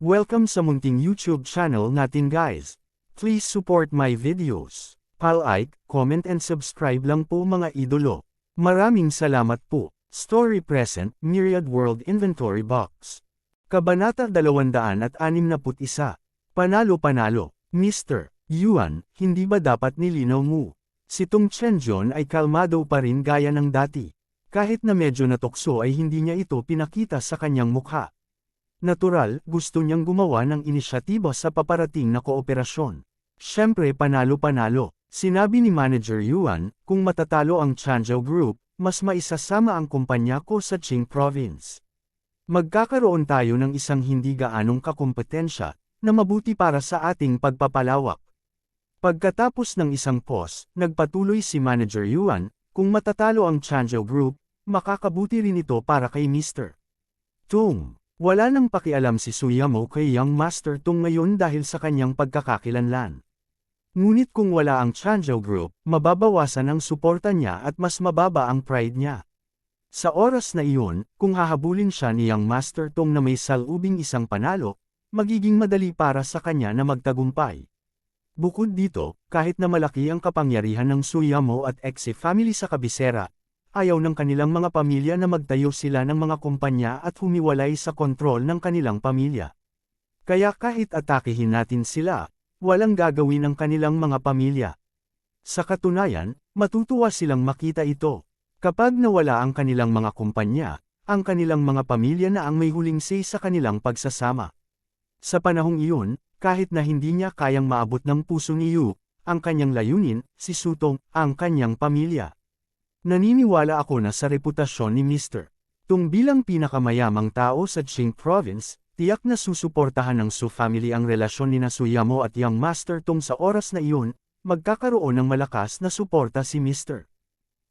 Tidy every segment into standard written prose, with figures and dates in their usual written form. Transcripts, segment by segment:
Welcome sa munting YouTube channel natin guys. Please support my videos. Like, comment and subscribe lang po mga idolo. Maraming salamat po. Story Present, Myriad World Inventory Box. Kabanata 261. Panalo-panalo. Mr. Yuan, hindi ba dapat nilinaw mo? Si Tong Chenjon ay kalmado pa rin gaya ng dati. Kahit na medyo natokso ay hindi niya ito pinakita sa kanyang mukha. Natural, gusto niyang gumawa ng inisyatiba sa paparating na kooperasyon. Siyempre panalo-panalo, sinabi ni Manager Yuan, kung matatalo ang Changzhou Group, mas maisasama ang kumpanya ko sa Qing Province. Magkakaroon tayo ng isang hindi gaanong kakumpetensya, na mabuti para sa ating pagpapalawak. Pagkatapos ng isang pause, nagpatuloy si Manager Yuan, kung matatalo ang Changzhou Group, makakabuti rin ito para kay Mr. Tung. Wala nang pakialam si Suyamo kay Young Master Tung ngayon dahil sa kanyang pagkakakilanlan. Ngunit kung wala ang Changzhou Group, mababawasan ang suporta niya at mas mababa ang pride niya. Sa oras na iyon, kung hahabulin siya ni Young Master Tung na may salubing isang panalo, magiging madali para sa kanya na magtagumpay. Bukod dito, kahit na malaki ang kapangyarihan ng Suyamo at Exe family sa kabisera, ayaw ng kanilang mga pamilya na magtayo sila ng mga kumpanya at humiwalay sa kontrol ng kanilang pamilya. Kaya kahit atakihin natin sila, walang gagawin ang kanilang mga pamilya. Sa katunayan, matutuwa silang makita ito. Kapag nawala ang kanilang mga kumpanya, ang kanilang mga pamilya na ang may huling say sa kanilang pagsasama. Sa panahong iyon, kahit na hindi niya kayang maabot ng puso ni Yu, ang kanyang layunin, si Sutong, ang kanyang pamilya. Naniniwala ako na sa reputasyon ni Mr. Tung bilang pinakamayamang tao sa Qing Province, tiyak na susuportahan ng Su family ang relasyon ni Suyamo at Young Master Tung sa oras na iyon, magkakaroon ng malakas na suporta si Mr.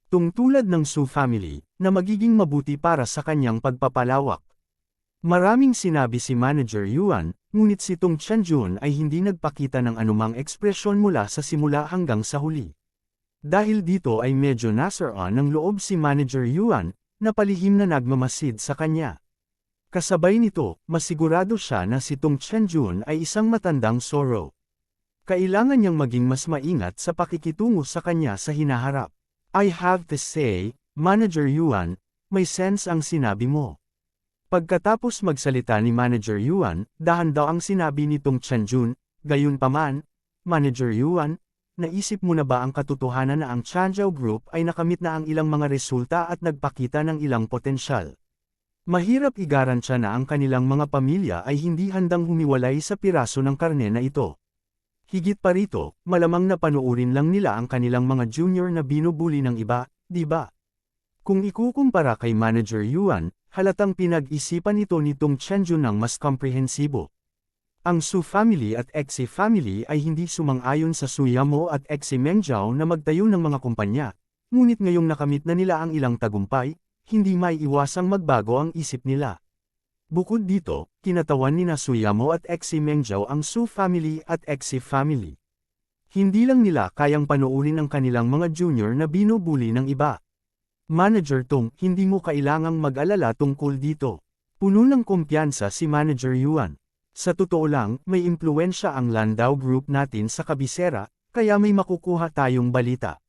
Tung tulad ng Su family, na magiging mabuti para sa kanyang pagpapalawak. Maraming sinabi si Manager Yuan, ngunit si Tong Chenjon ay hindi nagpakita ng anumang ekspresyon mula sa simula hanggang sa huli. Dahil dito ay medyo nasaraan ng loob si Manager Yuan, na palihim na nagmamasid sa kanya. Kasabay nito, masigurado siya na si Tong Chenjon ay isang matandang soro. Kailangan niyang maging mas maingat sa pakikitungo sa kanya sa hinaharap. I have to say, Manager Yuan, may sense ang sinabi mo. Pagkatapos magsalita ni Manager Yuan, dahan-daw ang sinabi ni Tong Chenjon, gayunpaman, Manager Yuan, naisip mo na ba ang katotohanan na ang Changzhou Group ay nakamit na ang ilang mga resulta at nagpakita ng ilang potensyal? Mahirap igarantya na ang kanilang mga pamilya ay hindi handang humiwalay sa piraso ng karne na ito. Higit pa rito, malamang na panuurin lang nila ang kanilang mga junior na binubuli ng iba, di ba? Kung ikukumpara kay Manager Yuan, halatang pinag-isipan ito ni Tong Chenjon ng mas komprehensibo. Ang Su family at Exe family ay hindi sumang-ayon sa Suyamo at Exe Mengjiao na magtayo ng mga kumpanya, ngunit ngayong nakamit na nila ang ilang tagumpay, hindi maiiwasang magbago ang isip nila. Bukod dito, kinatawan ni Suyamo at Exe Mengjiao ang Su family at Exe family. Hindi lang nila kayang panuurin ang kanilang mga junior na binubuli ng iba. Manager Tong, hindi mo kailangang mag-alala tungkol dito. Puno ng kumpiyansa si Manager Yuan. Sa totoo lang, may impluwensya ang Landau Group natin sa kabisera, kaya may makukuha tayong balita.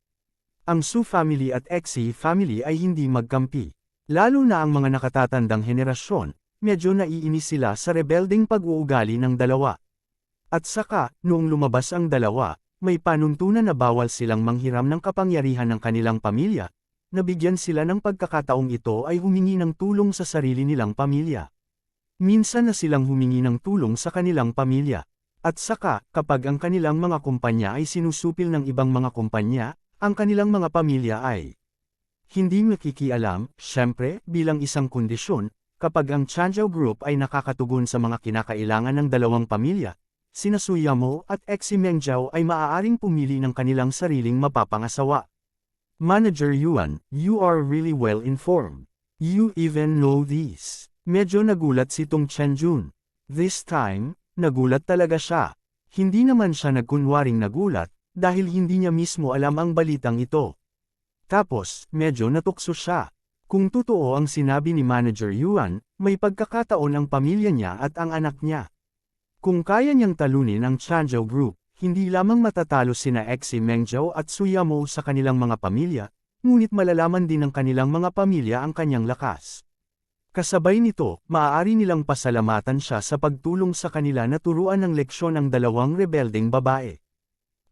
Ang Su family at Exe family ay hindi magkampi. Lalo na ang mga nakatatandang henerasyon, medyo naiinis sila sa rebelding pag-uugali ng dalawa. At saka, noong lumabas ang dalawa, may panuntunan na bawal silang manghiram ng kapangyarihan ng kanilang pamilya, nabigyan sila ng pagkakataong ito ay humingi ng tulong sa sarili nilang pamilya. Minsan na silang humingi ng tulong sa kanilang pamilya. At saka, kapag ang kanilang mga kumpanya ay sinusupil ng ibang mga kumpanya, ang kanilang mga pamilya ay hindi makikialam. Siyempre, bilang isang kondisyon, kapag ang Changzhou Group ay nakakatugon sa mga kinakailangan ng dalawang pamilya, sina Suyamo at Exe Mengjiao ay maaaring pumili ng kanilang sariling mapapangasawa. Manager Yuan, you are really well informed. You even know this. Medyo nagulat si Tong Chenjon. This time, nagulat talaga siya. Hindi naman siya nagkunwaring nagulat, dahil hindi niya mismo alam ang balitang ito. Tapos, medyo natukso siya. Kung totoo ang sinabi ni Manager Yuan, may pagkakataon ang pamilya niya at ang anak niya. Kung kaya niyang talunin ang Changzhou Group, hindi lamang matatalo sina Xi Mengzhou at Su Yamo sa kanilang mga pamilya, ngunit malalaman din ng kanilang mga pamilya ang kanyang lakas. Kasabay nito, maaari nilang pasalamatan siya sa pagtulong sa kanila na turuan ng leksyon ang dalawang rebeldeng babae.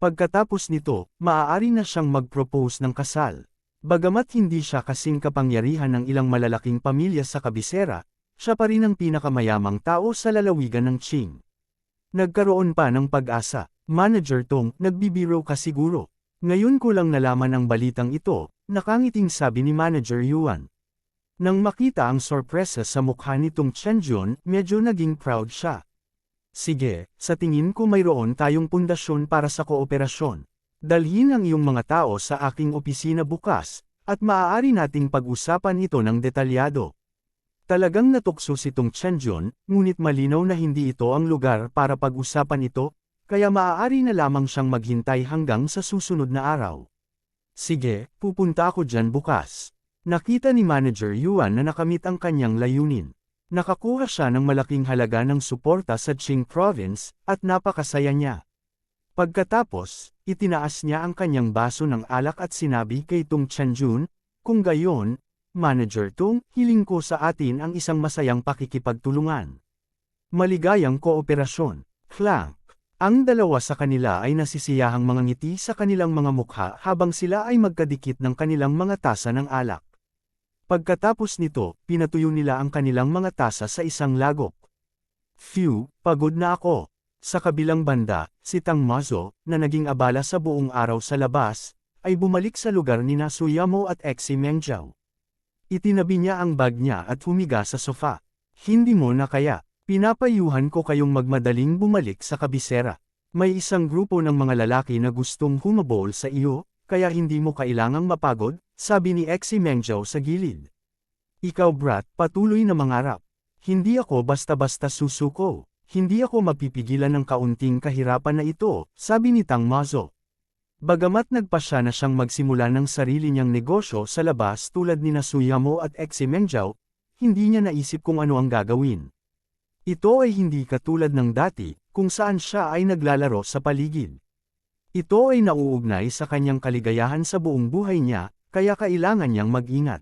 Pagkatapos nito, maaari na siyang mag-propose ng kasal. Bagamat hindi siya kasing kapangyarihan ng ilang malalaking pamilya sa kabisera, siya pa rin ang pinakamayamang tao sa lalawigan ng Qing. Nagkaroon pa ng pag-asa. Manager Tong, nagbibiro ka siguro. Ngayon ko lang nalaman ang balitang ito, nakangiting sabi ni Manager Yuan. Nang makita ang sorpresa sa mukha nitong Chenjun, medyo naging proud siya. Sige, sa tingin ko mayroon tayong pundasyon para sa kooperasyon. Dalhin ang iyong mga tao sa aking opisina bukas, at maaari nating pag-usapan ito ng detalyado. Talagang natukso si Tong Chenjun, ngunit malinaw na hindi ito ang lugar para pag-usapan ito, kaya maaari na lamang siyang maghintay hanggang sa susunod na araw. Sige, pupunta ako dyan bukas. Nakita ni Manager Yuan na nakamit ang kanyang layunin. Nakakuha siya ng malaking halaga ng suporta sa Qing Province, at napakasaya niya. Pagkatapos, itinaas niya ang kanyang baso ng alak at sinabi kay Tong Chenjun, kung gayon, Manager Tong, hiling ko sa atin ang isang masayang pakikipagtulungan. Maligayang kooperasyon. Clank. Ang dalawa sa kanila ay nasisiyahang mga ngiti sa kanilang mga mukha habang sila ay magkadikit ng kanilang mga tasa ng alak. Pagkatapos nito, pinatuyo nila ang kanilang mga tasa sa isang lagok. Phew, pagod na ako. Sa kabilang banda, si Tang Mazo, na naging abala sa buong araw sa labas, ay bumalik sa lugar ni Su Yamo at Xi Mengzhou. Itinabi niya ang bag niya at humiga sa sofa. Hindi mo na kaya. Pinapayuhan ko kayong magmadaling bumalik sa kabisera. May isang grupo ng mga lalaki na gustong humabol sa iyo, kaya hindi mo kailangang mapagod, sabi ni Xi Mengzhou sa gilid. Ikaw brat, patuloy na mangarap. Hindi ako basta-basta susuko. Hindi ako mapipigilan ng kaunting kahirapan na ito, sabi ni Tang Mazo. Bagamat nagpasya na siyang magsimula ng sarili niyang negosyo sa labas tulad ni Su Yamo at Xi Mengzhou, hindi niya naisip kung ano ang gagawin. Ito ay hindi katulad ng dati, kung saan siya ay naglalaro sa paligid. Ito ay nauugnay sa kanyang kaligayahan sa buong buhay niya, kaya kailangan niyang mag-ingat.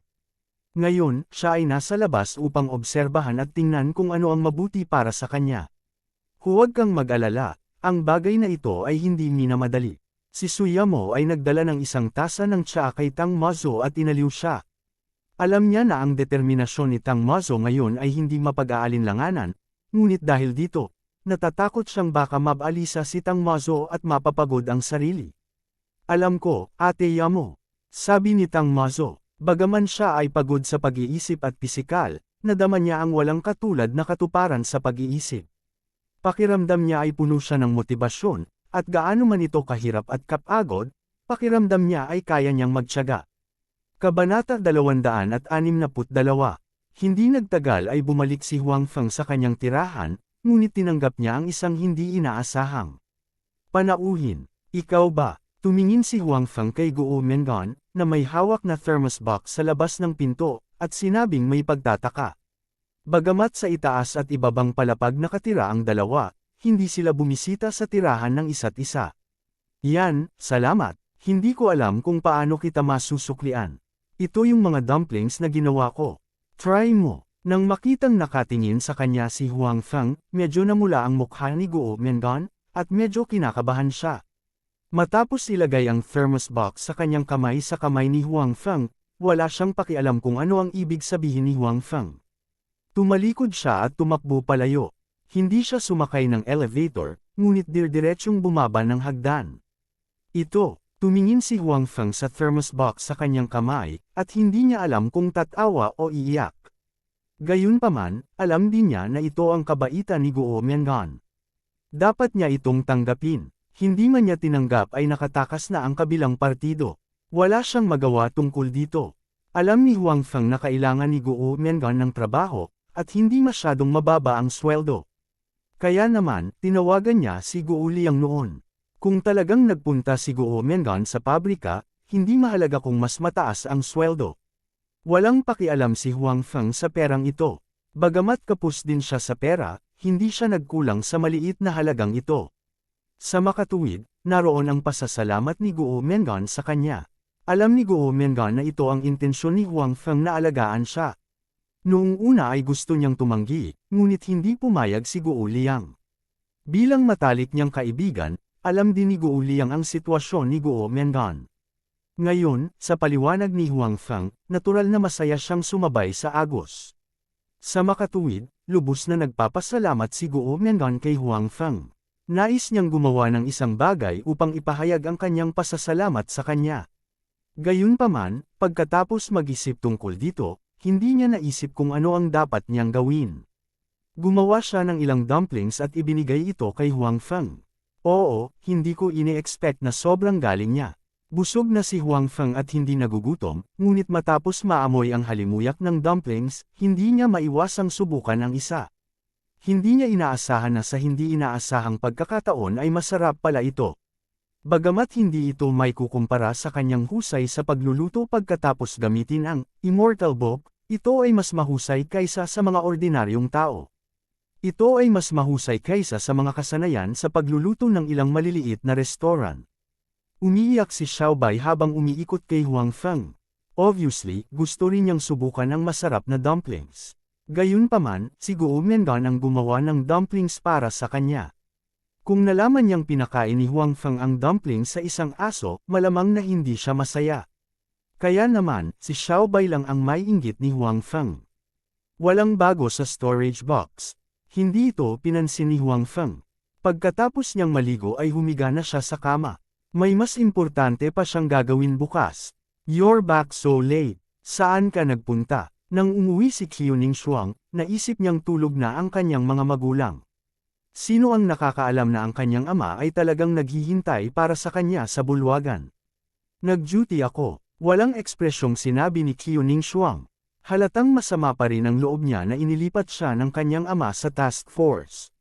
Ngayon, siya ay nasa labas upang obserbahan at tingnan kung ano ang mabuti para sa kanya. Huwag kang mag-alala, ang bagay na ito ay hindi minamadali. Si Su Yamo ay nagdala ng isang tasa ng tsa kay Tang Mazo at inaliw siya. Alam niya na ang determinasyon ni Tang Mazo ngayon ay hindi mapag-aalinlanganan, ngunit dahil dito, natatakot siyang baka mabalisa si Tang Mazo at mapapagod ang sarili. Alam ko, Ate Yamo, sabi ni Tang Mazo, bagaman siya ay pagod sa pag-iisip at pisikal, nadama niya ang walang katulad na katuparan sa pag-iisip. Pakiramdam niya ay puno siya ng motibasyon, at gaano man ito kahirap at kapagod, pakiramdam niya ay kaya niyang magtiyaga. Kabanata 262. Hindi nagtagal ay bumalik si Huang Feng sa kanyang tirahan, ngunit tinanggap niya ang isang hindi inaasahang panauhin. Ikaw ba? Tumingin si Huang Feng kay Guo Mengan, na may hawak na thermos box sa labas ng pinto, at sinabing may pagtataka. Bagamat sa itaas at ibabang palapag nakatira ang dalawa, hindi sila bumisita sa tirahan ng isa't isa. Yan, salamat. Hindi ko alam kung paano kita masusuklian. Ito yung mga dumplings na ginawa ko. Try mo. Nang makitang nakatingin sa kanya si Huang Feng, medyo namula ang mukha ni Guo Mengan, at medyo kinakabahan siya. Matapos ilagay ang thermos box sa kanyang kamay sa kamay ni Huang Feng, wala siyang pakialam kung ano ang ibig sabihin ni Huang Feng. Tumalikod siya at tumakbo palayo. Hindi siya sumakay ng elevator, ngunit dirdiretsong bumaba ng hagdan. Tumingin si Huang Feng sa thermos box sa kanyang kamay, at hindi niya alam kung tatawa o iiyak. Gayunpaman, alam din niya na ito ang kabaitan ni Guo Mengan. Dapat niya itong tanggapin. Hindi man niya tinanggap ay nakatakas na ang kabilang partido. Wala siyang magawa tungkol dito. Alam ni Huang Feng na kailangan ni Guo Mengan ng trabaho, at hindi masyadong mababa ang sweldo. Kaya naman, tinawagan niya si Guo Liang noon. Kung talagang nagpunta si Guo Mengan sa pabrika, hindi mahalaga kung mas mataas ang sweldo. Walang pakialam si Huang Feng sa perang ito. Bagamat kapos din siya sa pera, hindi siya nagkulang sa maliit na halagang ito. Sa makatuwid, naroon ang pasasalamat ni Guo Mengan sa kanya. Alam ni Guo Mengan na ito ang intensyon ni Huang Feng na alagaan siya. Noong una ay gusto niyang tumanggi, ngunit hindi pumayag si Guo Liang. Bilang matalik niyang kaibigan, alam din ni Guo Liang ang sitwasyon ni Guo Mengan. Ngayon, sa paliwanag ni Huang Feng, natural na masaya siyang sumabay sa agos. Sa makatuwid, lubos na nagpapasalamat si Guo Mengan kay Huang Feng. Nais niyang gumawa ng isang bagay upang ipahayag ang kanyang pasasalamat sa kanya. Gayunpaman, pagkatapos mag-isip tungkol dito, hindi niya naisip kung ano ang dapat niyang gawin. Gumawa siya ng ilang dumplings at ibinigay ito kay Huang Feng. Oo, hindi ko ini-expect na sobrang galing niya. Busog na si Huang Feng at hindi nagugutom, ngunit matapos maamoy ang halimuyak ng dumplings, hindi niya maiwasang subukan ang isa. Hindi niya inaasahan na sa hindi inaasahang pagkakataon ay masarap pala ito. Bagamat hindi ito may kukumpara sa kanyang husay sa pagluluto pagkatapos gamitin ang Immortal Book, ito ay mas mahusay kaysa sa mga ordinaryong tao. Ito ay mas mahusay kaysa sa mga kasanayan sa pagluluto ng ilang maliliit na restaurant. Umiiyak si Xiaobai habang umiikot kay Huang Feng. Obviously, gusto rin niyang subukan ang masarap na dumplings. Gayunpaman, si Guo Mengan ang gumawa ng dumplings para sa kanya. Kung nalaman niyang pinakain ni Huang Feng ang dumplings sa isang aso, malamang na hindi siya masaya. Kaya naman, si Xiaobai lang ang may inggit ni Huang Feng. Walang bago sa storage box. Hindi ito pinansin ni Huang Feng. Pagkatapos niyang maligo ay humiga na siya sa kama. May mas importante pa siyang gagawin bukas. You're back so late. Saan ka nagpunta? Nang umuwi si Qiuning Shuang, naisip niyang tulog na ang kanyang mga magulang. Sino ang nakakaalam na ang kanyang ama ay talagang naghihintay para sa kanya sa bulwagan? Nag-duty ako. Walang ekspresyong sinabi ni Qiuning Shuang. Halatang masama pa rin ang loob niya na inilipat siya ng kanyang ama sa task force.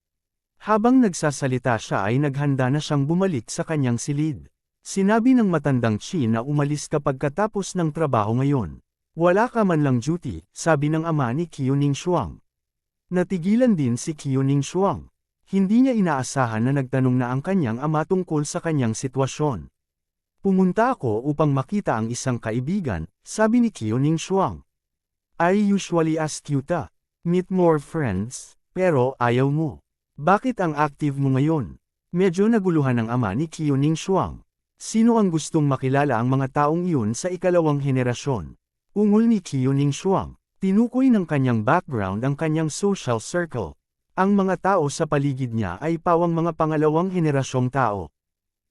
Habang nagsasalita siya ay naghanda na siyang bumalik sa kanyang silid. Sinabi ng matandang Qi na umalis kapag katapos ng trabaho ngayon. Wala ka man lang duty, sabi ng ama ni Qiuning Shuang. Natigilan din si Qiuning Shuang. Hindi niya inaasahan na nagtanong na ang kanyang ama tungkol sa kanyang sitwasyon. Pumunta ako upang makita ang isang kaibigan, sabi ni Qiuning Shuang. I usually ask you to meet more friends, pero ayaw mo. Bakit ang active mo ngayon? Medyo naguluhan ang ama ni Qiuning Shuang. Sino ang gustong makilala ang mga taong iyon sa ikalawang henerasyon? Ungol ni Qiuning Shuang. Tinukoy ng kanyang background ang kanyang social circle. Ang mga tao sa paligid niya ay pawang mga pangalawang henerasyong tao.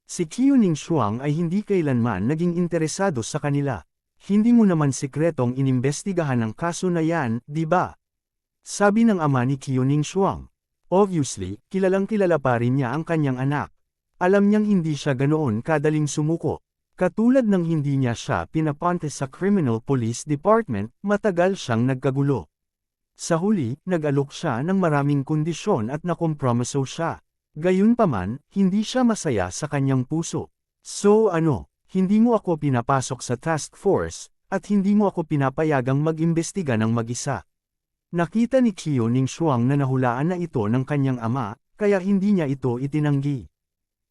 Si Qiuning Shuang ay hindi kailanman naging interesado sa kanila. Hindi mo naman sikretong inimbestigahan ang kaso na yan, di ba? Sabi ng ama ni Qiuning Shuang. Obviously, kilalang-kilala pa rin niya ang kanyang anak. Alam niyang hindi siya ganoon kadaling sumuko. Katulad ng hindi niya siya pinapunta sa Criminal Police Department, matagal siyang nagkagulo. Sa huli, nag-alok siya ng maraming kondisyon at nakompromiso siya. Gayunpaman, hindi siya masaya sa kanyang puso. So ano, hindi mo ako pinapasok sa task force, at hindi mo ako pinapayagang mag-imbestiga ng mag-isa. Nakita ni Qiuning Shuang na nahulaan na ito ng kanyang ama, kaya hindi niya ito itinanggi.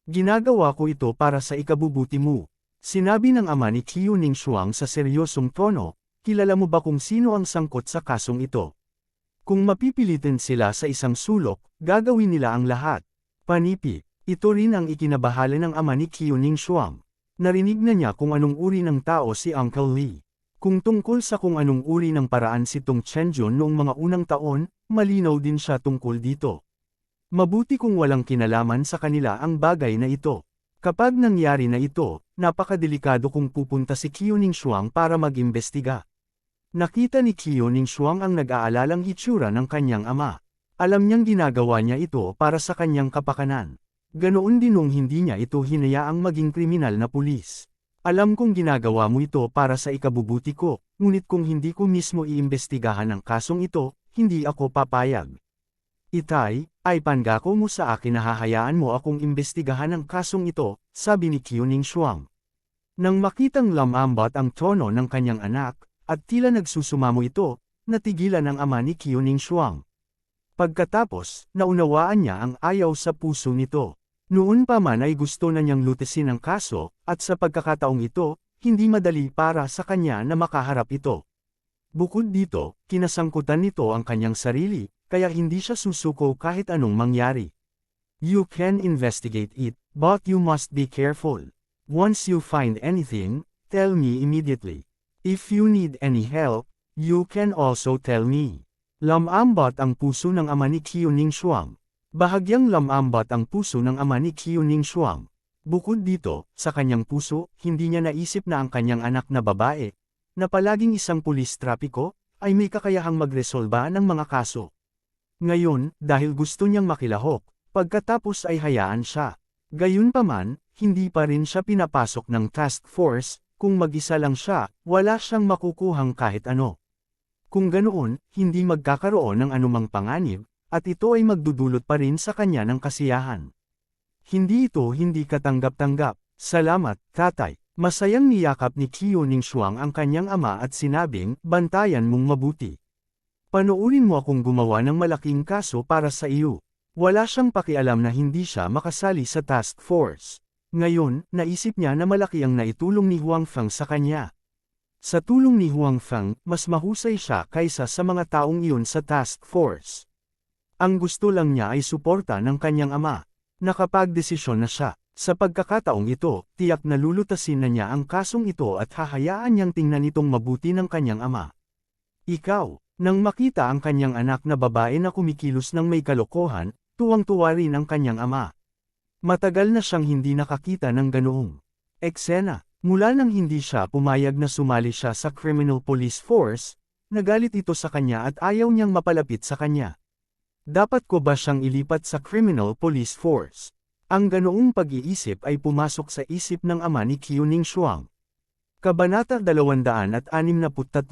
Ginagawa ko ito para sa ikabubuti mo. Sinabi ng ama ni Qiuning Shuang sa seryosong tono, kilala mo ba kung sino ang sangkot sa kasong ito? Kung mapipilitin sila sa isang sulok, gagawin nila ang lahat. Panipi, ito rin ang ikinabahala ng ama ni Qiuning Shuang. Narinig na niya kung anong uri ng tao si Uncle Lee. Kung tungkol sa kung anong uri ng paraan si Tong Chenjun noong mga unang taon, malinaw din siya tungkol dito. Mabuti kung walang kinalaman sa kanila ang bagay na ito. Kapag nangyari na ito, napakadelikado kung pupunta si Qiuning Shuang para mag-imbestiga. Nakita ni Qiuning Shuang ang nag-aalalang hitsura ng kanyang ama. Alam niyang ginagawa niya ito para sa kanyang kapakanan. Ganoon din nung hindi niya ito hinayaang maging kriminal na pulis. Alam kong ginagawa mo ito para sa ikabubuti ko, ngunit kung hindi ko mismo iimbestigahan ang kasong ito, hindi ako papayag. Itay, ay pangako mo sa akin na hahayaan mo akong imbestigahan ang kasong ito, sabi ni Qiuning Shuang. Nang makitang lamambat ang tono ng kanyang anak, at tila nagsusumamo ito, natigilan ang ama ni Qiuning Shuang. Pagkatapos, naunawaan niya ang ayaw sa puso nito. Noon pa man ay gusto na niyang lutisin ang kaso, at sa pagkakataong ito, hindi madali para sa kanya na makaharap ito. Bukod dito, kinasangkutan nito ang kanyang sarili, kaya hindi siya susuko kahit anong mangyari. You can investigate it, but you must be careful. Once you find anything, tell me immediately. If you need any help, you can also tell me. Lamambot ang puso ng ama ni Qiu Ningshuang. Bahagyang lamambot ang puso ng ama ni Qiu Ningshuang. Bukod dito, sa kanyang puso, hindi niya naisip na ang kanyang anak na babae, na palaging isang pulis trapiko, ay may kakayahang magresolba ng mga kaso. Ngayon, dahil gusto niyang makilahok, pagkatapos ay hayaan siya. Gayunpaman, hindi pa rin siya pinapasok ng task force, kung mag-isa lang siya, wala siyang makukuhang kahit ano. Kung ganoon, hindi magkakaroon ng anumang panganib, at ito ay magdudulot pa rin sa kanya ng kasiyahan. Hindi katanggap-tanggap. Salamat, tatay. Masayang niyakap ni Qiu Ningshuang ang kanyang ama at sinabing, bantayan mong mabuti. Panoorin mo akong gumawa ng malaking kaso para sa iyo. Wala siyang pakialam na hindi siya makasali sa task force. Ngayon, naisip niya na malaki ang naitulong ni Huang Feng sa kanya. Sa tulong ni Huang Feng, mas mahusay siya kaysa sa mga taong iyon sa task force. Ang gusto lang niya ay suporta ng kanyang ama. Nakapagdesisyon na siya. Sa pagkakataong ito, tiyak na lulutasin na niya ang kasong ito at hahayaan niyang tingnan itong mabuti ng kanyang ama. Ikaw, nang makita ang kanyang anak na babae na kumikilos ng may kalokohan, tuwang-tuwa rin ang kanyang ama. Matagal na siyang hindi nakakita ng ganoong eksena. Mula nang hindi siya pumayag na sumali siya sa Criminal Police Force, nagalit ito sa kanya at ayaw niyang mapalapit sa kanya. Dapat ko ba siyang ilipat sa Criminal Police Force? Ang ganoong pag-iisip ay pumasok sa isip ng ama ni Qiu Ningshuang. Kabanata 263.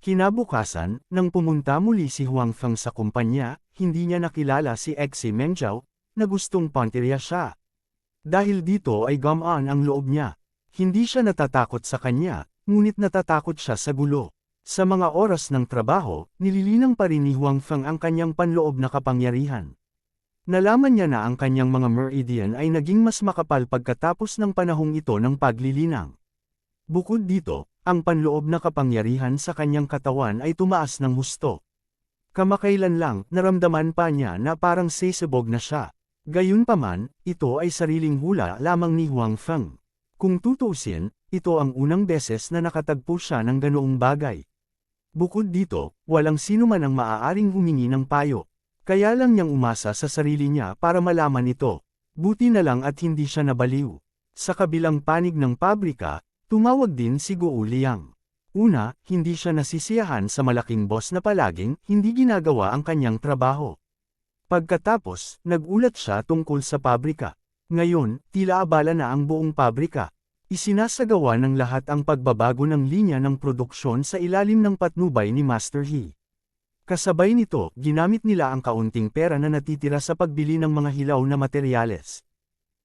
Kinabukasan, nang pumunta muli si Huang Feng sa kumpanya, hindi niya nakilala si Xi Mengzhao, na gustong pantirya siya. Dahil dito ay gumaan ang loob niya. Hindi siya natatakot sa kanya, ngunit natatakot siya sa gulo. Sa mga oras ng trabaho, nililinang pa rin ni Huang Feng ang kanyang panloob na kapangyarihan. Nalaman niya na ang kanyang mga meridian ay naging mas makapal pagkatapos ng panahong ito ng paglilinang. Bukod dito, ang panloob na kapangyarihan sa kanyang katawan ay tumaas ng husto. Kamakailan lang, naramdaman pa niya na parang sesabog na siya. Gayunpaman, ito ay sariling hula lamang ni Huang Feng. Kung tutuusin, ito ang unang beses na nakatagpo siya ng ganoong bagay. Bukod dito, walang sino man ang maaaring humingi ng payo. Kaya lang niyang umasa sa sarili niya para malaman ito. Buti na lang at hindi siya nabaliw. Sa kabilang panig ng pabrika, tumawag din si Guo Liang. Una, hindi siya nasisiyahan sa malaking boss na palaging hindi ginagawa ang kanyang trabaho. Pagkatapos, nagulat siya tungkol sa pabrika. Ngayon, tila abala na ang buong pabrika. Isinasagawa ng lahat ang pagbabago ng linya ng produksyon sa ilalim ng patnubay ni Master He. Kasabay nito, ginamit nila ang kaunting pera na natitira sa pagbili ng mga hilaw na materyales.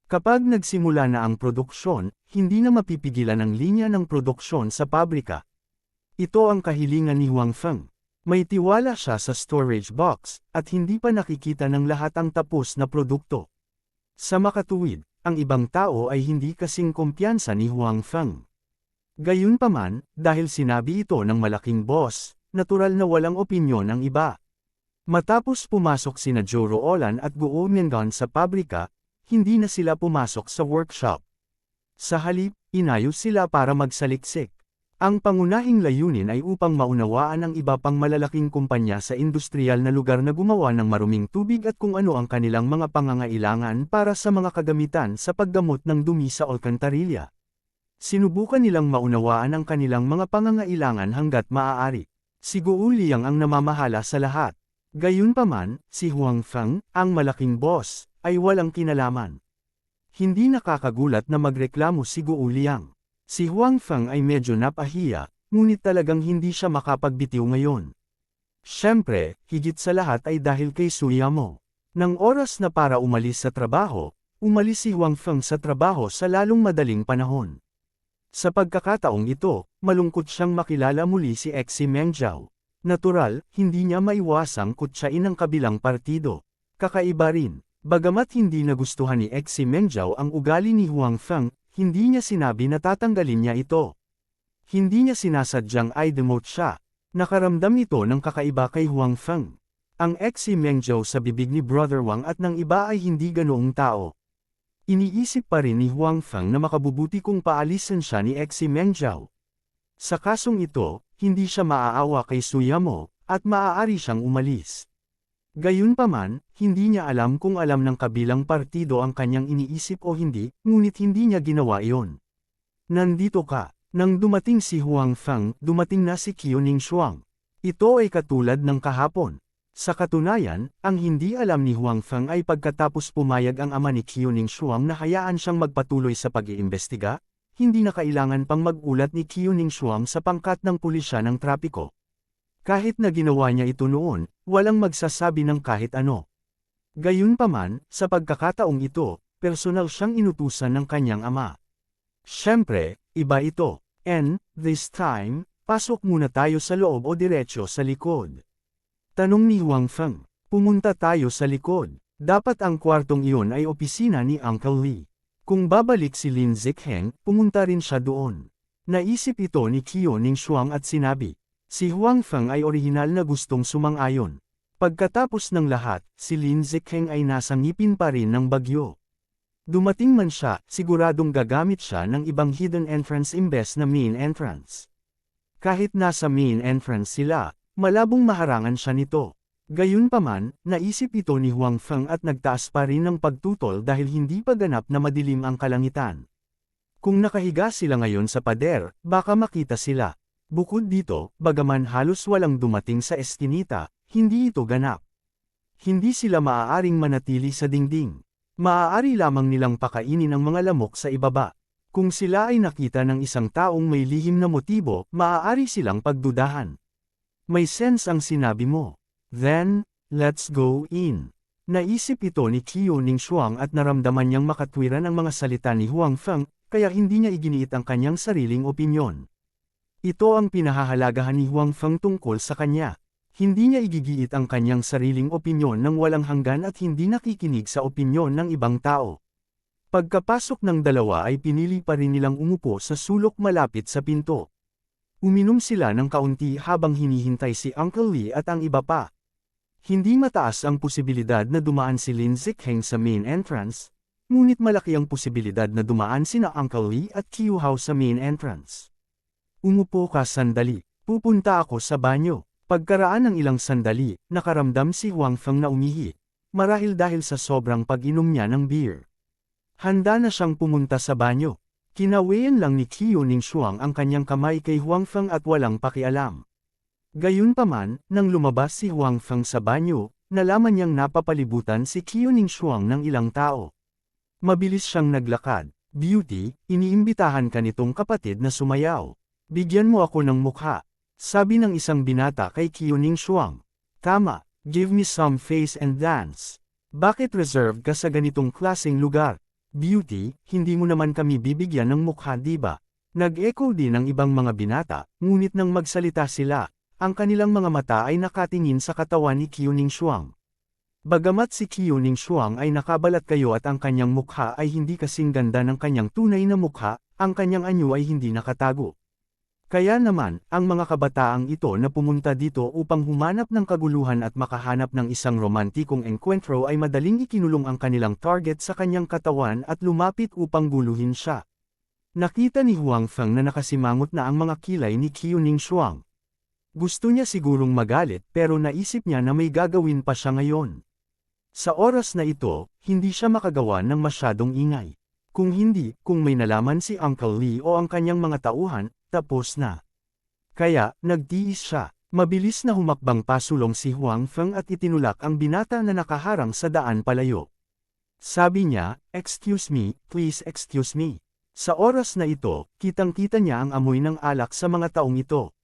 Kapag nagsimula na ang produksyon, hindi na mapipigilan ang linya ng produksyon sa pabrika. Ito ang kahilingan ni Huang Feng. May tiwala siya sa storage box, at hindi pa nakikita ng lahat ang tapos na produkto. Sa makatuwid, ang ibang tao ay hindi kasing kumpiyansa ni Huang Feng. Gayunpaman, dahil sinabi ito ng malaking boss, natural na walang opinyon ang iba. Matapos pumasok sina Zhou Ruolan at Guo Miangan sa pabrika, hindi na sila pumasok sa workshop. Sa halip, inayos sila para magsaliksik. Ang pangunahing layunin ay upang maunawaan ang iba pang malalaking kumpanya sa industrial na lugar na gumawa ng maruming tubig at kung ano ang kanilang mga pangangailangan para sa mga kagamitan sa paggamot ng dumi sa alkantarilya. Sinubukan nilang maunawaan ang kanilang mga pangangailangan hanggat maaari. Si Guo Liang ang namamahala sa lahat. Gayunpaman, si Huang Feng, ang malaking boss, ay walang kinalaman. Hindi nakakagulat na magreklamo si Guo Liang. Si Huang Feng ay medyo napahiya, ngunit talagang hindi siya makapagbitiw ngayon. Siyempre, higit sa lahat ay dahil kay Suyamo. Nang oras na para umalis sa trabaho, umalis si Huang Feng sa trabaho sa lalong madaling panahon. Sa pagkakataong ito, malungkot siyang makilala muli si Xi Mengzhao. Natural, hindi niya maiwasang kutsain ang kabilang partido. Kakaiba rin, bagamat hindi nagustuhan ni Xi Mengzhao ang ugali ni Huang Feng, hindi niya sinabi na tatanggalin niya ito. Hindi niya sinasadyang i-demote siya. Nakaramdam ito ng kakaiba kay Huang Feng. Ang Xi Mengzhao sa bibig ni Brother Wang at ng iba ay hindi ganoong tao. Iniisip pa rin ni Huang Feng na makabubuti kung paalisin siya ni Xi Mengzhao. Sa kasong ito, hindi siya maaawa kay Suyamo, at maaari siyang umalis. Gayunpaman, hindi niya alam kung alam ng kabilang partido ang kanyang iniisip o hindi, ngunit hindi niya ginawa iyon. Nandito ka. Nang dumating si Huang Feng, dumating na si Qiuning Shuang. Ito ay katulad ng kahapon. Sa katunayan, ang hindi alam ni Huang Feng ay pagkatapos pumayag ang ama ni Qiuning Shuang na hayaan siyang magpatuloy sa pag-iimbestiga, hindi na kailangan pang mag-ulat ni Qiuning Shuang sa pangkat ng pulisya ng trapiko. Kahit na ginawa niya ito noon, walang magsasabi ng kahit ano. Gayunpaman, sa pagkakataong ito, personal siyang inutusan ng kanyang ama. Siyempre, iba ito. And, this time, pasok muna tayo sa loob o diretsyo sa likod. Tanong ni Huang Feng. Pumunta tayo sa likod. Dapat ang kwartong iyon ay opisina ni Uncle Lee. Kung babalik si Lin Zikheng, pumunta rin siya doon. Naisip ito ni Qiuning Shuang at sinabi. Si Huang Feng ay orihinal na gustong sumang-ayon. Pagkatapos ng lahat, si Lin Zikheng ay nasa ngipin pa rin ng bagyo. Dumating man siya, siguradong gagamit siya ng ibang hidden entrance imbes na main entrance. Kahit nasa main entrance sila, malabong maharangan siya nito. Gayunpaman, naisip ito ni Huang Feng at nagtaas pa rin ng pagtutol dahil hindi pa ganap na madilim ang kalangitan. Kung nakahiga sila ngayon sa pader, baka makita sila. Bukod dito, bagaman halos walang dumating sa eskinita, hindi ito ganap. Hindi sila maaaring manatili sa dingding. Maaari lamang nilang pakainin ang mga lamok sa ibaba. Kung sila ay nakita ng isang taong may lihim na motibo, maaari silang pagdudahan. May sense ang sinabi mo. Then, let's go in. Naisip ito ni Qiuning Shuang at naramdaman niyang makatwiran ang mga salita ni Huang Feng, kaya hindi niya iginiit ang kanyang sariling opinyon. Ito ang pinahahalagahan ni Huang Feng tungkol sa kanya. Hindi niya igigiit ang kanyang sariling opinyon ng walang hanggan at hindi nakikinig sa opinyon ng ibang tao. Pagkapasok ng dalawa ay pinili pa rin nilang umupo sa sulok malapit sa pinto. Uminom sila ng kaunti habang hinihintay si Uncle Lee at ang iba pa. Hindi mataas ang posibilidad na dumaan si Lin Zikheng sa main entrance, ngunit malaki ang posibilidad na dumaan sina Uncle Lee at Qiu Hao sa main entrance. Umupo ka sandali, pupunta ako sa banyo. Pagkaraan ng ilang sandali, nakaramdam si Huang Feng na umihi, marahil dahil sa sobrang pag-inom niya ng beer. Handa na siyang pumunta sa banyo. Kinawayan lang ni Qiuning Shuang ang kanyang kamay kay Huang Feng at walang pakialam. Gayunpaman, nang lumabas si Huang Feng sa banyo, nalaman niyang napapalibutan si Qiuning Shuang ng ilang tao. Mabilis siyang naglakad. Beauty, iniimbitahan ka nitong kapatid na sumayaw. Bigyan mo ako ng mukha. Sabi ng isang binata kay Qiuning Shuang. Tama, give me some face and dance. Bakit reserved ka sa ganitong klaseng lugar? Beauty, hindi mo naman kami bibigyan ng mukha diba? Nag-echo din ang ibang mga binata, ngunit nang magsalita sila, ang kanilang mga mata ay nakatingin sa katawan ni Qiuning Shuang. Bagamat si Qiuning Shuang ay nakabalat kayo at ang kanyang mukha ay hindi kasing ganda ng kanyang tunay na mukha, ang kanyang anyo ay hindi nakatago. Kaya naman, ang mga kabataang ito na pumunta dito upang humanap ng kaguluhan at makahanap ng isang romantikong enkwentro ay madaling ikinulong ang kanilang target sa kanyang katawan at lumapit upang guluhin siya. Nakita ni Huang Feng na nakasimangot na ang mga kilay ni Qiuning Shuang. Gusto niya sigurong magalit pero naisip niya na may gagawin pa siya ngayon. Sa oras na ito, hindi siya makagawa ng masyadong ingay. Kung hindi, kung may nalaman si Uncle Lee o ang kanyang mga tauhan, tapos na. Kaya, nagtiis siya. Mabilis na humakbang pasulong si Huang Feng at itinulak ang binata na nakaharang sa daan palayo. Sabi niya, "Excuse me, please excuse me." Sa oras na ito, kitang-kita niya ang amoy ng alak sa mga taong ito.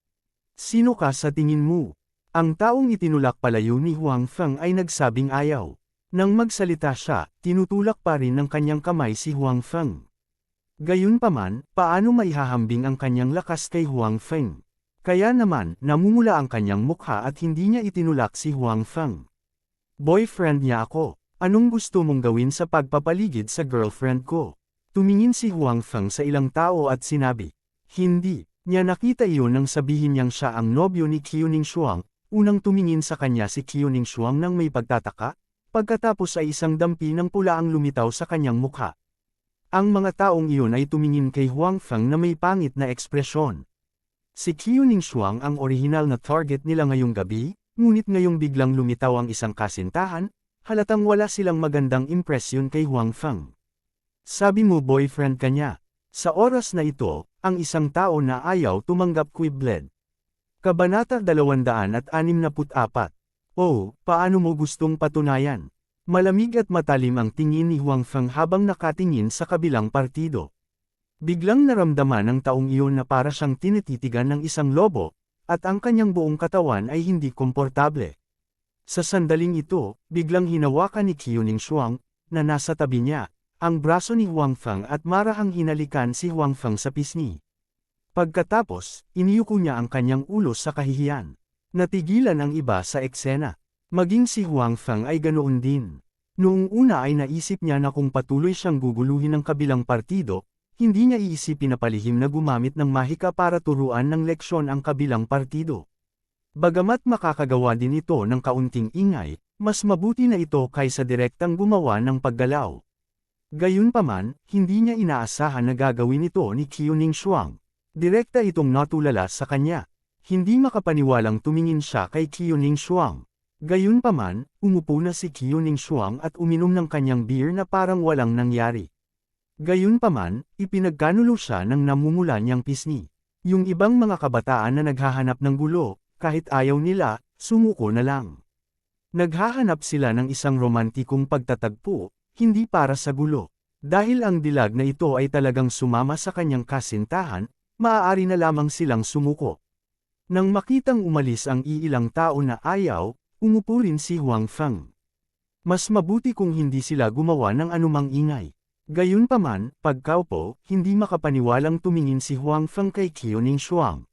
Sino ka sa tingin mo? Ang taong itinulak palayo ni Huang Feng ay nagsabing ayaw. Nang magsalita siya, tinutulak pa rin ng kanyang kamay si Huang Feng. Gayunpaman, paano maihahambing ang kanyang lakas kay Huang Feng? Kaya naman, namumula ang kanyang mukha at hindi niya itinulak si Huang Feng. Boyfriend niya ako. Anong gusto mong gawin sa pagpapaligid sa girlfriend ko? Tumingin si Huang Feng sa ilang tao at sinabi. Hindi, niya nakita iyon nang sabihin niyang siya ang nobyo ni Qiuning Shuang. Unang tumingin sa kanya si Qiuning Shuang nang may pagtataka, pagkatapos ay isang dampi ng pula ang lumitaw sa kanyang mukha. Ang mga taong iyon ay tumingin kay Huang Feng na may pangit na ekspresyon. Si Qiuning Shuang ang orihinal na target nila ngayong gabi, ngunit ngayong biglang lumitaw ang isang kasintahan, halatang wala silang magandang impresyon kay Huang Feng. Sabi mo boyfriend ka niya. Sa oras na ito, ang isang tao na ayaw tumanggap Quibled. Kabanata 264. Oh, paano mo gustong patunayan? Malamig at matalim ang tingin ni Huang Feng habang nakatingin sa kabilang partido. Biglang naramdaman ng taong iyon na para siyang tinititigan ng isang lobo, at ang kanyang buong katawan ay hindi komportable. Sa sandaling ito, biglang hinawakan ni Qiuning Shuang, na nasa tabi niya, ang braso ni Huang Feng at marahang hinalikan si Huang Feng sa pisngi. Pagkatapos, iniyuko niya ang kanyang ulo sa kahihiyan. Natigilan ang iba sa eksena. Maging si Huang Feng ay ganoon din. Noong una ay naisip niya na kung patuloy siyang guguluhin ng kabilang partido, hindi niya iisipin na palihim na gumamit ng mahika para turuan ng leksyon ang kabilang partido. Bagamat makakagawa din ito ng kaunting ingay, mas mabuti na ito kaysa direktang gumawa ng paggalaw. Gayunpaman, hindi niya inaasahan na gagawin ito ni Qiuning Shuang. Direkta itong natulala sa kanya. Hindi makapaniwalang tumingin siya kay Qiuning Shuang. Gayunpaman, umupo na si Qiuning Shuang at uminom ng kanyang beer na parang walang nangyari. Gayunpaman, ipinagkanulo siya ng namumula niyang pisngi. Yung ibang mga kabataan na naghahanap ng gulo, kahit ayaw nila, sumuko na lang. Naghahanap sila ng isang romantikong pagtatagpo, hindi para sa gulo. Dahil ang dilag na ito ay talagang sumama sa kanyang kasintahan, maaari na lamang silang sumuko. Nang makitang umalis ang iilang tao na ayaw, umupo rin si Huang Feng. Mas mabuti kung hindi sila gumawa ng anumang ingay. Gayunpaman, pagkaupo, hindi makapaniwalang tumingin si Huang Feng kay Qiuning Shuang.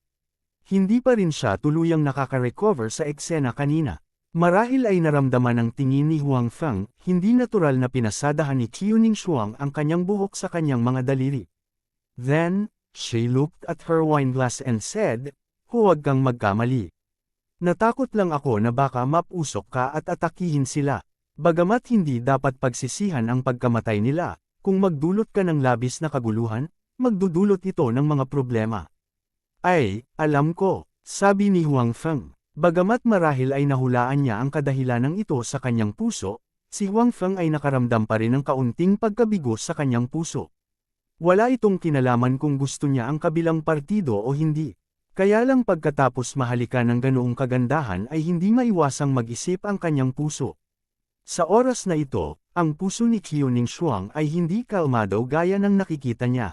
Hindi pa rin siya tuluyang nakaka-recover sa eksena kanina. Marahil ay naramdaman ng tingin ni Huang Feng, hindi natural na pinasadahan ni Qiuning Shuang ang kanyang buhok sa kanyang mga daliri. Then, she looked at her wine glass and said, huwag kang magkamali. Natakot lang ako na baka mapusok ka at atakihin sila. Bagamat hindi dapat pagsisihan ang pagkamatay nila, kung magdulot ka ng labis na kaguluhan, magdudulot ito ng mga problema. Ay, alam ko, sabi ni Huang Feng. Bagamat marahil ay nahulaan niya ang kadahilanang ito sa kanyang puso, si Huang Feng ay nakaramdam pa rin ng kaunting pagkabigo sa kanyang puso. Wala itong kinalaman kung gusto niya ang kabilang partido o hindi. Kaya lang pagkatapos mahalikan ng ganoong kagandahan ay hindi maiwasang mag-isip ang kanyang puso. Sa oras na ito, ang puso ni Qiuning Shuang ay hindi kalmado gaya ng nakikita niya.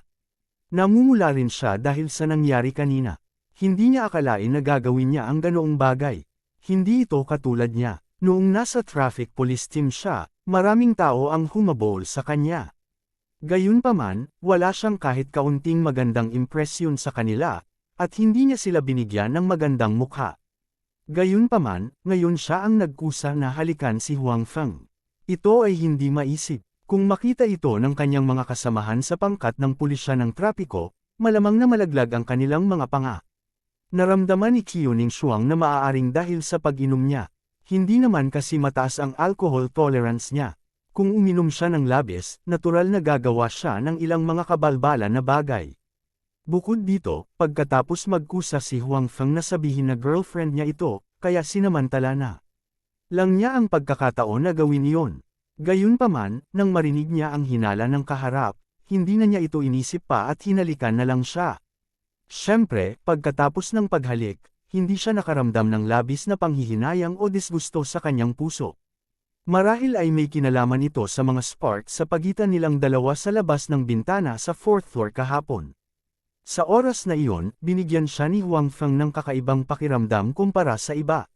Namumula rin siya dahil sa nangyari kanina. Hindi niya akalain na gagawin niya ang ganoong bagay. Hindi ito katulad niya. Noong nasa traffic police team siya, maraming tao ang humabol sa kanya. Gayunpaman, wala siyang kahit kaunting magandang impresyon sa kanila, at hindi niya sila binigyan ng magandang mukha. Gayunpaman, ngayon siya ang nagkusa na halikan si Huang Feng. Ito ay hindi maisip. Kung makita ito ng kanyang mga kasamahan sa pangkat ng pulisya ng trapiko, malamang na malaglag ang kanilang mga panga. Naramdaman ni Qiuning Shuang na maaaring dahil sa pag-inom niya. Hindi naman kasi mataas ang alcohol tolerance niya. Kung uminom siya ng labis, natural na gagawa siya ng ilang mga kabalbala na bagay. Bukod dito, pagkatapos magkusa si Huang Feng na sabihin na girlfriend niya ito, kaya sinamantala na lang niya ang pagkakataon na gawin iyon. Gayunpaman, nang marinig niya ang hinala ng kaharap, hindi na niya ito inisip pa at hinalikan na lang siya. Siyempre, pagkatapos ng paghalik, hindi siya nakaramdam ng labis na panghihinayang o disgusto sa kanyang puso. Marahil ay may kinalaman ito sa mga spark sa pagitan nilang dalawa sa labas ng bintana sa 4th floor kahapon. Sa oras na iyon, binigyan siya ni Huang Feng ng kakaibang pakiramdam kumpara sa iba.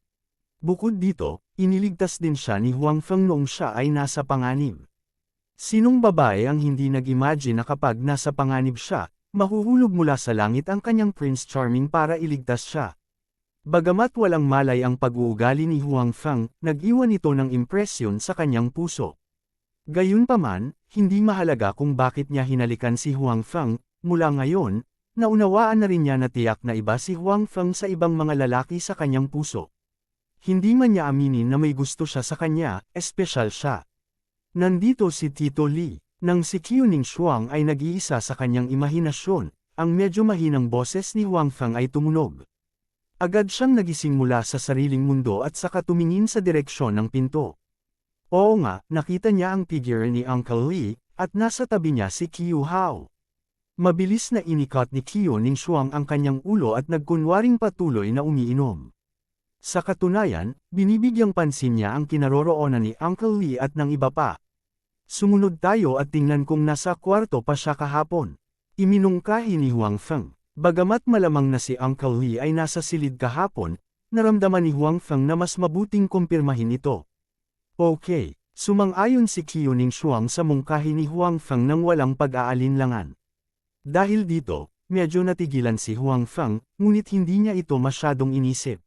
Bukod dito, iniligtas din siya ni Huang Feng noong siya ay nasa panganib. Sinong babae ang hindi nag-imagine na kapag nasa panganib siya, mahuhulog mula sa langit ang kanyang Prince Charming para iligtas siya. Bagamat walang malay ang pag-uugali ni Huang Feng, nag-iwan ito ng impresyon sa kanyang puso. Gayunpaman, hindi mahalaga kung bakit niya hinalikan si Huang Feng, mula ngayon, naunawaan na rin niya na tiyak na iba si Huang Feng sa ibang mga lalaki sa kanyang puso. Hindi man niya aminin na may gusto siya sa kanya, espesyal siya. Nandito si Tito Li, nang si Qiuning Shuang ay nag-iisa sa kanyang imahinasyon, ang medyo mahinang boses ni Huang Feng ay tumunog. Agad siyang nagising mula sa sariling mundo at saka tumingin sa direksyon ng pinto. Oo nga, nakita niya ang figure ni Uncle Lee, at nasa tabi niya si Qiu Hao. Mabilis na inikot ni Qiuning Shuang ang kanyang ulo at nagkunwaring patuloy na umiinom. Sa katunayan, binibigyang pansin niya ang kinaroroonan ni Uncle Lee at ng iba pa. Sumunod tayo at tingnan kung nasa kwarto pa siya kahapon. Iminungkahi ni Huang Feng. Bagamat malamang na si Uncle Lee ay nasa silid kahapon, naramdaman ni Huang Feng na mas mabuting kumpirmahin ito. Okay, sumang-ayon si Qiuning Shuang sa mungkahi ni Huang Feng nang walang pag-aalinlangan. Dahil dito, medyo natigilan si Huang Feng, ngunit hindi niya ito masyadong inisip.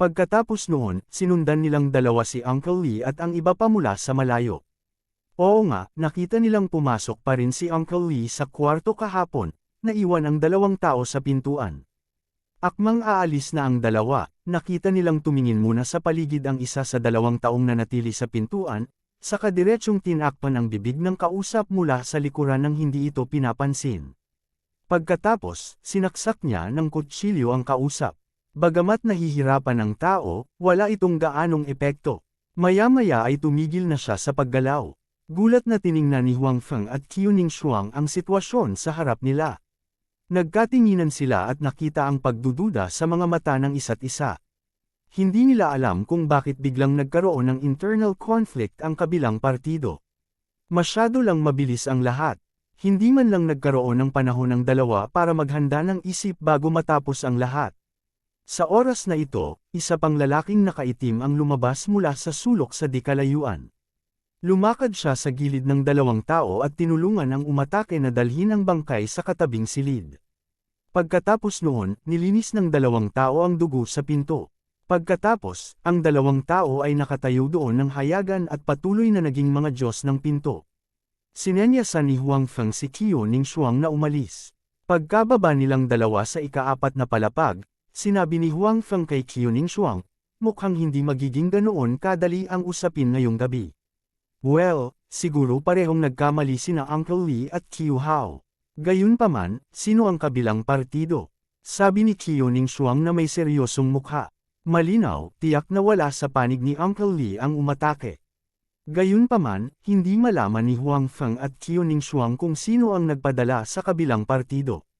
Pagkatapos noon, sinundan nilang dalawa si Uncle Lee at ang iba pa mula sa malayo. Oo nga, nakita nilang pumasok pa rin si Uncle Lee sa kwarto kahapon, naiwan ang dalawang tao sa pintuan. Akmang aalis na ang dalawa, nakita nilang tumingin muna sa paligid ang isa sa dalawang taong nanatili sa pintuan, saka diretsyong tinakpan ang bibig ng kausap mula sa likuran nang hindi ito pinapansin. Pagkatapos, sinaksak niya ng kutsilyo ang kausap. Bagamat nahihirapan ang tao, wala itong gaanong epekto. Maya-maya ay tumigil na siya sa paggalaw. Gulat na tiningnan ni Huang Feng at Qiuning Shuang ang sitwasyon sa harap nila. Nagkatinginan sila at nakita ang pagdududa sa mga mata ng isa't isa. Hindi nila alam kung bakit biglang nagkaroon ng internal conflict ang kabilang partido. Masyado lang mabilis ang lahat. Hindi man lang nagkaroon ng panahon ng dalawa para maghanda ng isip bago matapos ang lahat. Sa oras na ito, isa pang lalaking nakaitim ang lumabas mula sa sulok sa di-kalayuan. Lumakad siya sa gilid ng dalawang tao at tinulungan ang umatake na dalhin ang bangkay sa katabing silid. Pagkatapos noon, nilinis ng dalawang tao ang dugo sa pinto. Pagkatapos, ang dalawang tao ay nakatayo doon ng hayagan at patuloy na naging mga Diyos ng pinto. Sinenyasan ni Huang Feng si Qiuning Shuang na umalis. Pagkababa nilang dalawa sa ika-4 na palapag, sinabi ni Huang Feng kay Qiuning Shuang, mukhang hindi magiging ganoon kadali ang usapin ngayong gabi. Well, siguro parehong nagkamali sina Uncle Lee at Qiu Hao. Gayunpaman, sino ang kabilang partido? Sabi ni Qiuning Shuang na may seryosong mukha. Malinaw, tiyak na wala sa panig ni Uncle Lee ang umatake. Gayunpaman, hindi malaman ni Huang Feng at Qiuning Shuang kung sino ang nagpadala sa kabilang partido.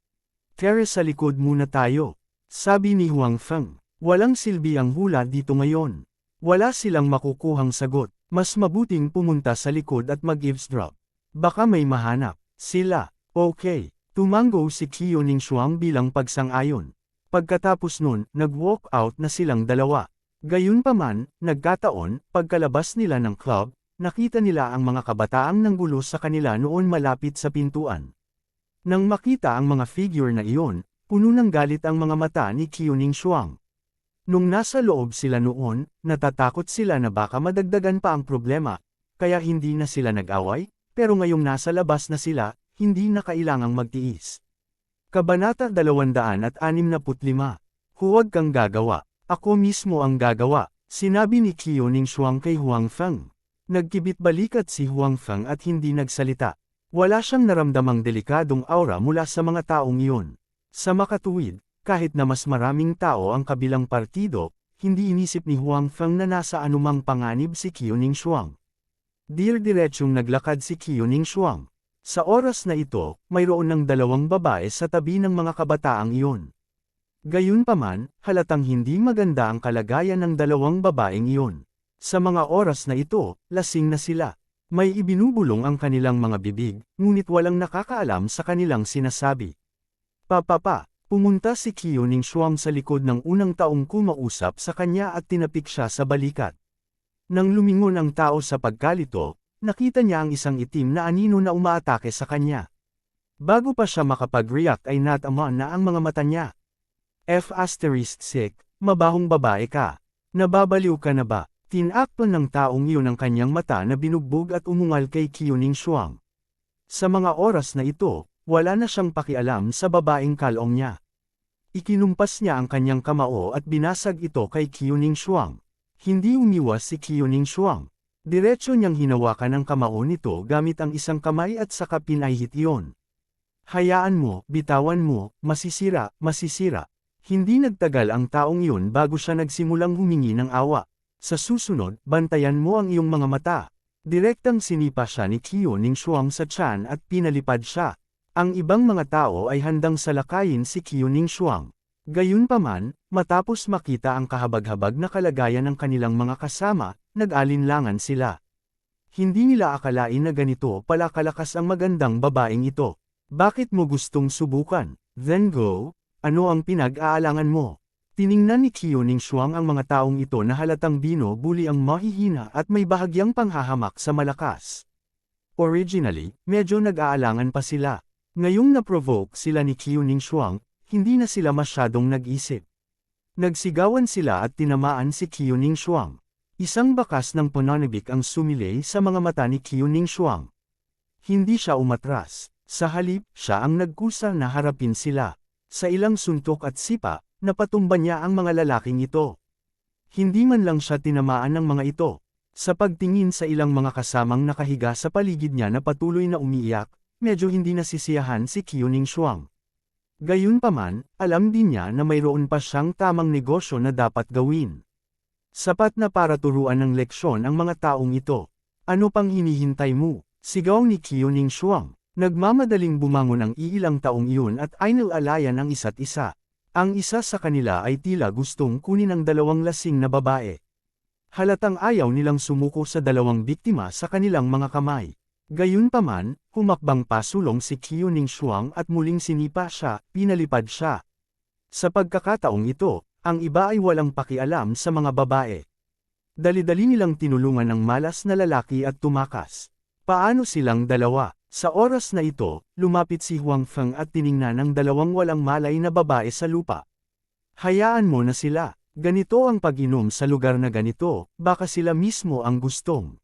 Tara sa likod muna tayo. Sabi ni Huang Feng, walang silbi ang hula dito ngayon. Wala silang makukuhang sagot. Mas mabuting pumunta sa likod at mag-eavesdrop. Baka may mahanap. Sila. Okay. Tumango si Qiuning Shuang bilang pagsang-ayon. Pagkatapos nun, nag-walk out na silang dalawa. Gayunpaman, nagkataon, pagkalabas nila ng club, nakita nila ang mga kabataang nanggulo sa kanila noon malapit sa pintuan. Nang makita ang mga figure na iyon, puno ng galit ang mga mata ni Qiuning Shuang. Nung nasa loob sila noon, natatakot sila na baka madagdagan pa ang problema, kaya hindi na sila nag-away, pero ngayong nasa labas na sila, hindi na kailangang magtiis. Kabanata 265. Huwag kang gagawa. Ako mismo ang gagawa, sinabi ni Qiuning Shuang kay Huang Feng. Nagkibit-balikat si Huang Feng at hindi nagsalita. Wala siyang naramdamang delikadong aura mula sa mga taong iyon. Sa makatuwid, kahit na mas maraming tao ang kabilang partido, hindi inisip ni Huang Feng na nasa anumang panganib si Qiuning Shuang. Diretsyong naglakad si Qiuning Shuang. Sa oras na ito, mayroon ng dalawang babae sa tabi ng mga kabataang iyon. Gayunpaman, halatang hindi maganda ang kalagayan ng dalawang babaeng iyon. Sa mga oras na ito, lasing na sila. May ibinubulong ang kanilang mga bibig, ngunit walang nakakaalam sa kanilang sinasabi. Papa. Pumunta si Qiuning Shuang sa likod ng unang taong kumausap sa kanya at tinapik siya sa balikat. Nang lumingon ang tao sa pagkalito, nakita niya ang isang itim na anino na umaatake sa kanya. Bago pa siya makapag-react ay natama na ang mga mata niya. F***, mabahong babae ka. Nababaliw ka na ba? Tinakpan ng taong iyon ang kanyang mata na binugbog at umungal kay Qiuning Shuang. Sa mga oras na ito, wala na siyang pakialam sa babaeng kalong niya. Ikinumpas niya ang kanyang kamao at binasag ito kay Qiuning Shuang. Hindi umiwas si Qiuning Shuang. Diretso niyang hinawakan ang kamao nito gamit ang isang kamay at saka pinahit iyon. Hayaan mo, bitawan mo, masisira, masisira. Hindi nagtagal ang taong iyon bago siya nagsimulang humingi ng awa. Sa susunod, bantayan mo ang iyong mga mata. Direktang sinipa siya ni Qiuning Shuang sa tiyan at pinalipad siya. Ang ibang mga tao ay handang salakayin si Qiuning Shuang. Gayunpaman, matapos makita ang kahabag-habag na kalagayan ng kanilang mga kasama, nag-alinlangan sila. Hindi nila akalain na ganito pala kalakas ang magandang babaeng ito. Bakit mo gustong subukan? Then go, ano ang pinag-aalangan mo? Tiningnan ni Qiuning Shuang ang mga taong ito na halatang binubuli ang mahihina at may bahagyang panghahamak sa malakas. Originally, medyo nag-aalangan pa sila. Ngayong na-provoke sila ni Qiuning Shuang, hindi na sila masyadong nag-isip. Nagsigawan sila at tinamaan si Qiuning Shuang. Isang bakas ng pananabik ang sumilay sa mga mata ni Qiuning Shuang. Hindi siya umatras. Sa halip, siya ang nagkusa na harapin sila. Sa ilang suntok at sipa, napatumba niya ang mga lalaking ito. Hindi man lang siya tinamaan ng mga ito. Sa pagtingin sa ilang mga kasamang nakahiga sa paligid niya na patuloy na umiiyak, medyo hindi nasisiyahan si Qiuning Shuang. Gayunpaman, alam din niya na mayroon pa siyang tamang negosyo na dapat gawin. Sapat na para turuan ng leksyon ang mga taong ito. Ano pang hinihintay mo? Sigaw ni Qiuning Shuang. Nagmamadaling bumangon ang iilang taong iyon at ay nilalayan ang isa't isa. Ang isa sa kanila ay tila gustong kunin ang dalawang lasing na babae. Halatang ayaw nilang sumuko sa dalawang biktima sa kanilang mga kamay. Gayunpaman, humakbang pasulong si Qiuning Shuang at muling sinipa siya, pinalipad siya. Sa pagkakataong ito, ang iba ay walang pakialam sa mga babae. Dali-dali nilang tinulungan ang malas na lalaki at tumakas. Paano silang dalawa? Sa oras na ito, lumapit si Huang Feng at tiningnan ang dalawang walang malay na babae sa lupa. Hayaan mo na sila. Ganito ang pag-inom sa lugar na ganito, baka sila mismo ang gustong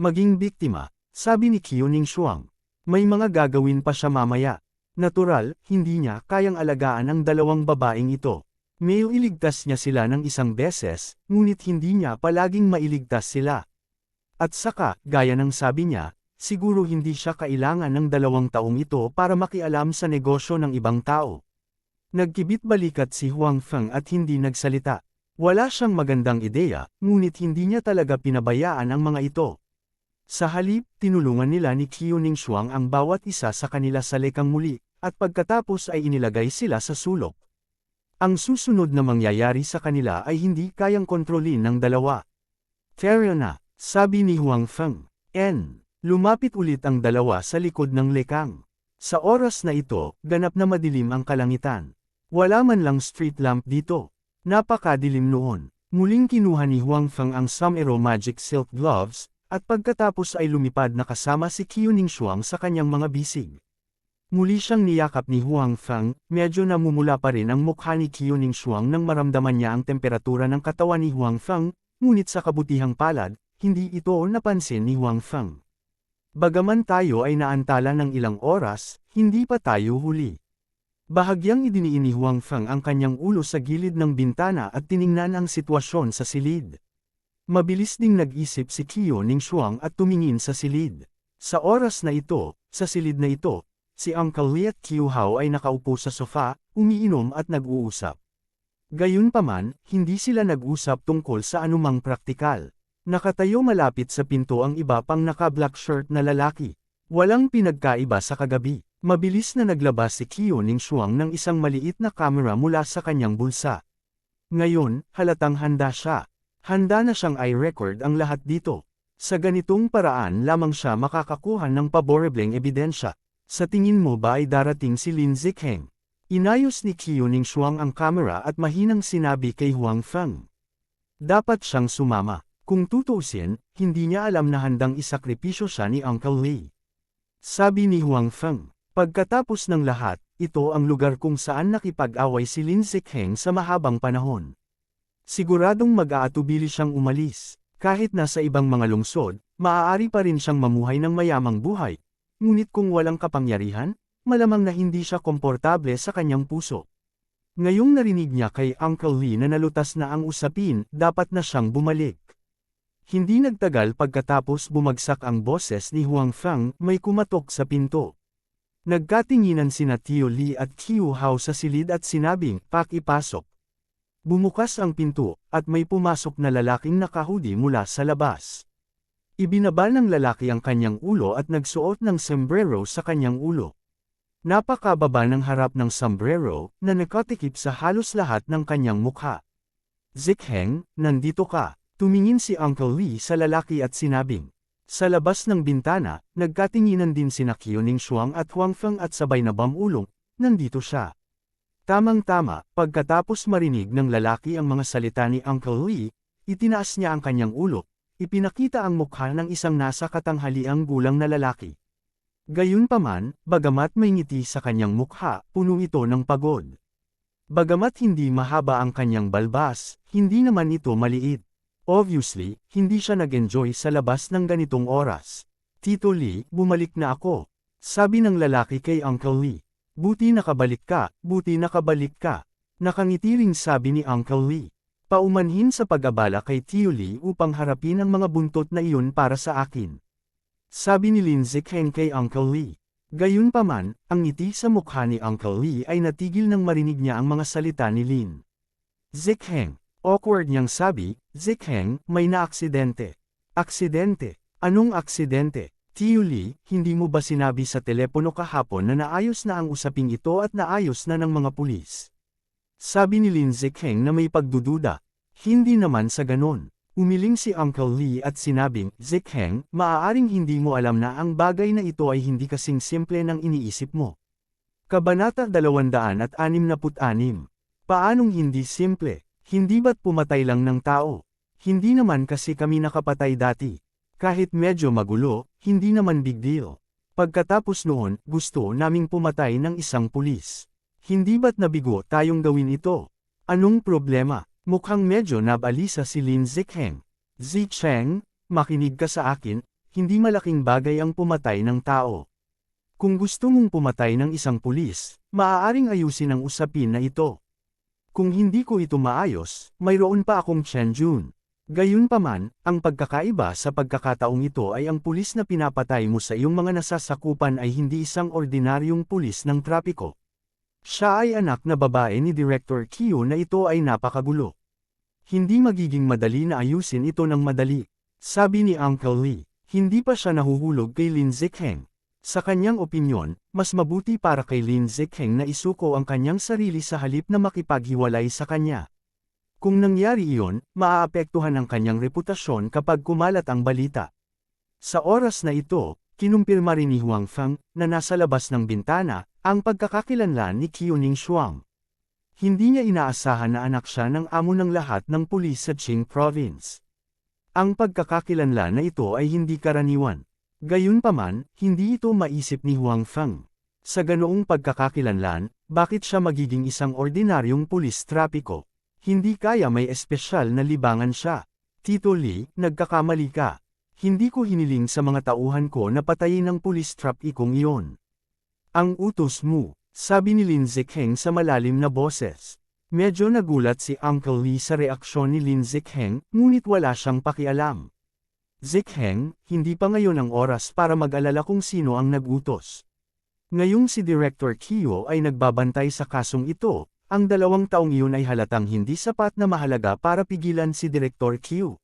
maging biktima, sabi ni Qiuning Shuang. May mga gagawin pa siya mamaya. Natural, hindi niya kayang alagaan ang dalawang babaeng ito. May iligtas niya sila ng isang beses, ngunit hindi niya palaging mailigtas sila. At saka, gaya ng sabi niya, siguro hindi siya kailangan ng 2 taong ito para makialam sa negosyo ng ibang tao. Nagkibit-balikat si Huang Feng at hindi nagsalita. Wala siyang magandang ideya, ngunit hindi niya talaga pinabayaan ang mga ito. Sa halip, tinulungan nila ni Qiuning Shuang ang bawat isa sa kanila sa lekang muli, at pagkatapos ay inilagay sila sa sulok. Ang susunod na mangyayari sa kanila ay hindi kayang kontrolin ng dalawa. Tara na, sabi ni Huang Feng. Lumapit ulit ang dalawa sa likod ng lekang. Sa oras na ito, ganap na madilim ang kalangitan. Wala man lang street lamp dito. Napakadilim noon. Muling kinuha ni Huang Feng ang Sumero Magic Silk Gloves, at pagkatapos ay lumipad na kasama si Qiuning Shuang sa kanyang mga bisig. Muli siyang niyakap ni Huang Feng, medyo namumula pa rin ang mukha ni Qiuning Shuang nang maramdaman niya ang temperatura ng katawan ni Huang Feng, ngunit sa kabutihang palad, hindi ito napansin ni Huang Feng. Bagaman tayo ay naantala ng ilang oras, hindi pa tayo huli. Bahagyang idiniin ni Huang Feng ang kanyang ulo sa gilid ng bintana at tiningnan ang sitwasyon sa silid. Mabilis ding nag-isip si Qiuning Shuang at tumingin sa silid. Sa oras na ito, sa silid na ito, si Uncle Li at Qiu Hao ay nakaupo sa sofa, umiinom at nag-uusap. Gayunpaman, hindi sila nag-usap tungkol sa anumang praktikal. Nakatayo malapit sa pinto ang iba pang naka-black shirt na lalaki. Walang pinagkaiba sa kagabi. Mabilis na naglabas si Qiuning Shuang ng isang maliit na kamera mula sa kanyang bulsa. Ngayon, halatang handa siya. Handa na siyang i-record ang lahat dito. Sa ganitong paraan lamang siya makakakuha ng paborebleng ebidensya. Sa tingin mo ba ay darating si Lin Zikheng? Inayos ni Qiuning Shuang ang kamera at mahinang sinabi kay Huang Feng. Dapat siyang sumama. Kung tutuusin, hindi niya alam na handang isakripisyo siya ni Uncle Li. Sabi ni Huang Feng. Pagkatapos ng lahat, ito ang lugar kung saan nakipag-away si Lin Zikheng sa mahabang panahon. Siguradong mag-aatubili siyang umalis. Kahit nasa ibang mga lungsod, maaari pa rin siyang mamuhay ng mayamang buhay. Ngunit kung walang kapangyarihan, malamang na hindi siya komportable sa kanyang puso. Ngayong narinig niya kay Uncle Lee na nalutas na ang usapin, dapat na siyang bumalik. Hindi nagtagal pagkatapos bumagsak ang boses ni Huang Feng, may kumatok sa pinto. Nagkatinginan sina Tio Lee at Qiu Hao sa silid at sinabing, "Pakipasok." Bumukas ang pinto, at may pumasok na lalaking nakahudi mula sa labas. Ibinaba ng lalaki ang kanyang ulo at nagsuot ng sombrero sa kanyang ulo. Napakababa ng harap ng sombrero, na nakatikip sa halos lahat ng kanyang mukha. "Zikheng, nandito ka." Tumingin si Uncle Lee sa lalaki at sinabing. Sa labas ng bintana, nagkatinginan din sina Qiuning Shuang at Huang Feng at sabay na bamulong, "Nandito siya." Tamang-tama, pagkatapos marinig ng lalaki ang mga salita ni Uncle Lee, itinaas niya ang kanyang ulo, ipinakita ang mukha ng isang nasa katanghaliang gulang na lalaki. Gayunpaman, bagamat may ngiti sa kanyang mukha, puno ito ng pagod. Bagamat hindi mahaba ang kanyang balbas, hindi naman ito maliit. Obviously, hindi siya nag-enjoy sa labas ng ganitong oras. "Tito Lee, bumalik na ako," sabi ng lalaki kay Uncle Lee. "Buti nakabalik ka, buti nakabalik ka." Nakangiti ring sabi ni Uncle Lee. Paumanhin sa pag-abala kay Tio Lee upang harapin ang mga buntot na iyon para sa akin. Sabi ni Lin Zikheng kay Uncle Lee. Gayunpaman, ang ngiti sa mukha ni Uncle Lee ay natigil nang marinig niya ang mga salita ni Lin. "Zikheng." Awkward niyang sabi, "Zikheng, may naaksidente." "Aksidente? Anong aksidente?" "Tio Lee, hindi mo ba sinabi sa telepono kahapon na naayos na ang usaping ito at naayos na ng mga pulis?" Sabi ni Lin Zikheng na may pagdududa. "Hindi naman sa ganon." Umiling si Uncle Lee at sinabing, "Zikheng, maaaring hindi mo alam na ang bagay na ito ay hindi kasing simple ng iniisip mo." Kabanata 266. Paanong hindi simple? Hindi ba't pumatay lang ng tao? Hindi naman kasi kami nakapatay dati. Kahit medyo magulo, hindi naman big deal. Pagkatapos noon, gusto naming pumatay ng isang pulis. Hindi ba't nabigo tayong gawin ito? Anong problema? Mukhang medyo nabalisa si Lin Zikheng. "Zikheng, makinig ka sa akin, hindi malaking bagay ang pumatay ng tao. Kung gusto mong pumatay ng isang pulis, maaaring ayusin ang usapin na ito. Kung hindi ko ito maayos, mayroon pa akong Chen Jun." Gayunpaman, ang pagkakaiba sa pagkakataong ito ay ang pulis na pinapatay mo sa iyong mga nasasakupan ay hindi isang ordinaryong pulis ng trapiko. Siya ay anak na babae ni Director Qiu na ito ay napakagulo. Hindi magiging madali na ayusin ito ng madali. Sabi ni Uncle Lee, hindi pa siya nahuhulog kay Lin Zikheng. Sa kanyang opinyon, mas mabuti para kay Lin Zikheng na isuko ang kanyang sarili sa halip na makipaghiwalay sa kanya. Kung nangyari iyon, maaapektuhan ang kanyang reputasyon kapag kumalat ang balita. Sa oras na ito, kinumpirma rin ni Huang Feng, na nasa labas ng bintana, ang pagkakakilanlan ni Qiuning Shuang. Hindi niya inaasahan na anak siya ng amo ng lahat ng pulis sa Qing Province. Ang pagkakakilanlan na ito ay hindi karaniwan. Gayunpaman, hindi ito maisip ni Huang Feng. Sa ganoong pagkakakilanlan, bakit siya magiging isang ordinaryong pulis trapiko? Hindi kaya may espesyal na libangan siya. "Tito Lee, nagkakamali ka. Hindi ko hiniling sa mga tauhan ko na patayin ng pulis trapikong iyon. Ang utos mo," sabi ni Lin Zikheng sa malalim na boses. Medyo nagulat si Uncle Lee sa reaksyon ni Lin Zikheng, ngunit wala siyang pakialam. "Zikheng, hindi pa ngayon ang oras para mag-alala kung sino ang nag-utos. Ngayong si Director Qiu ay nagbabantay sa kasong ito. Ang 2 taong iyon ay halatang hindi sapat na mahalaga para pigilan si Director Qiu.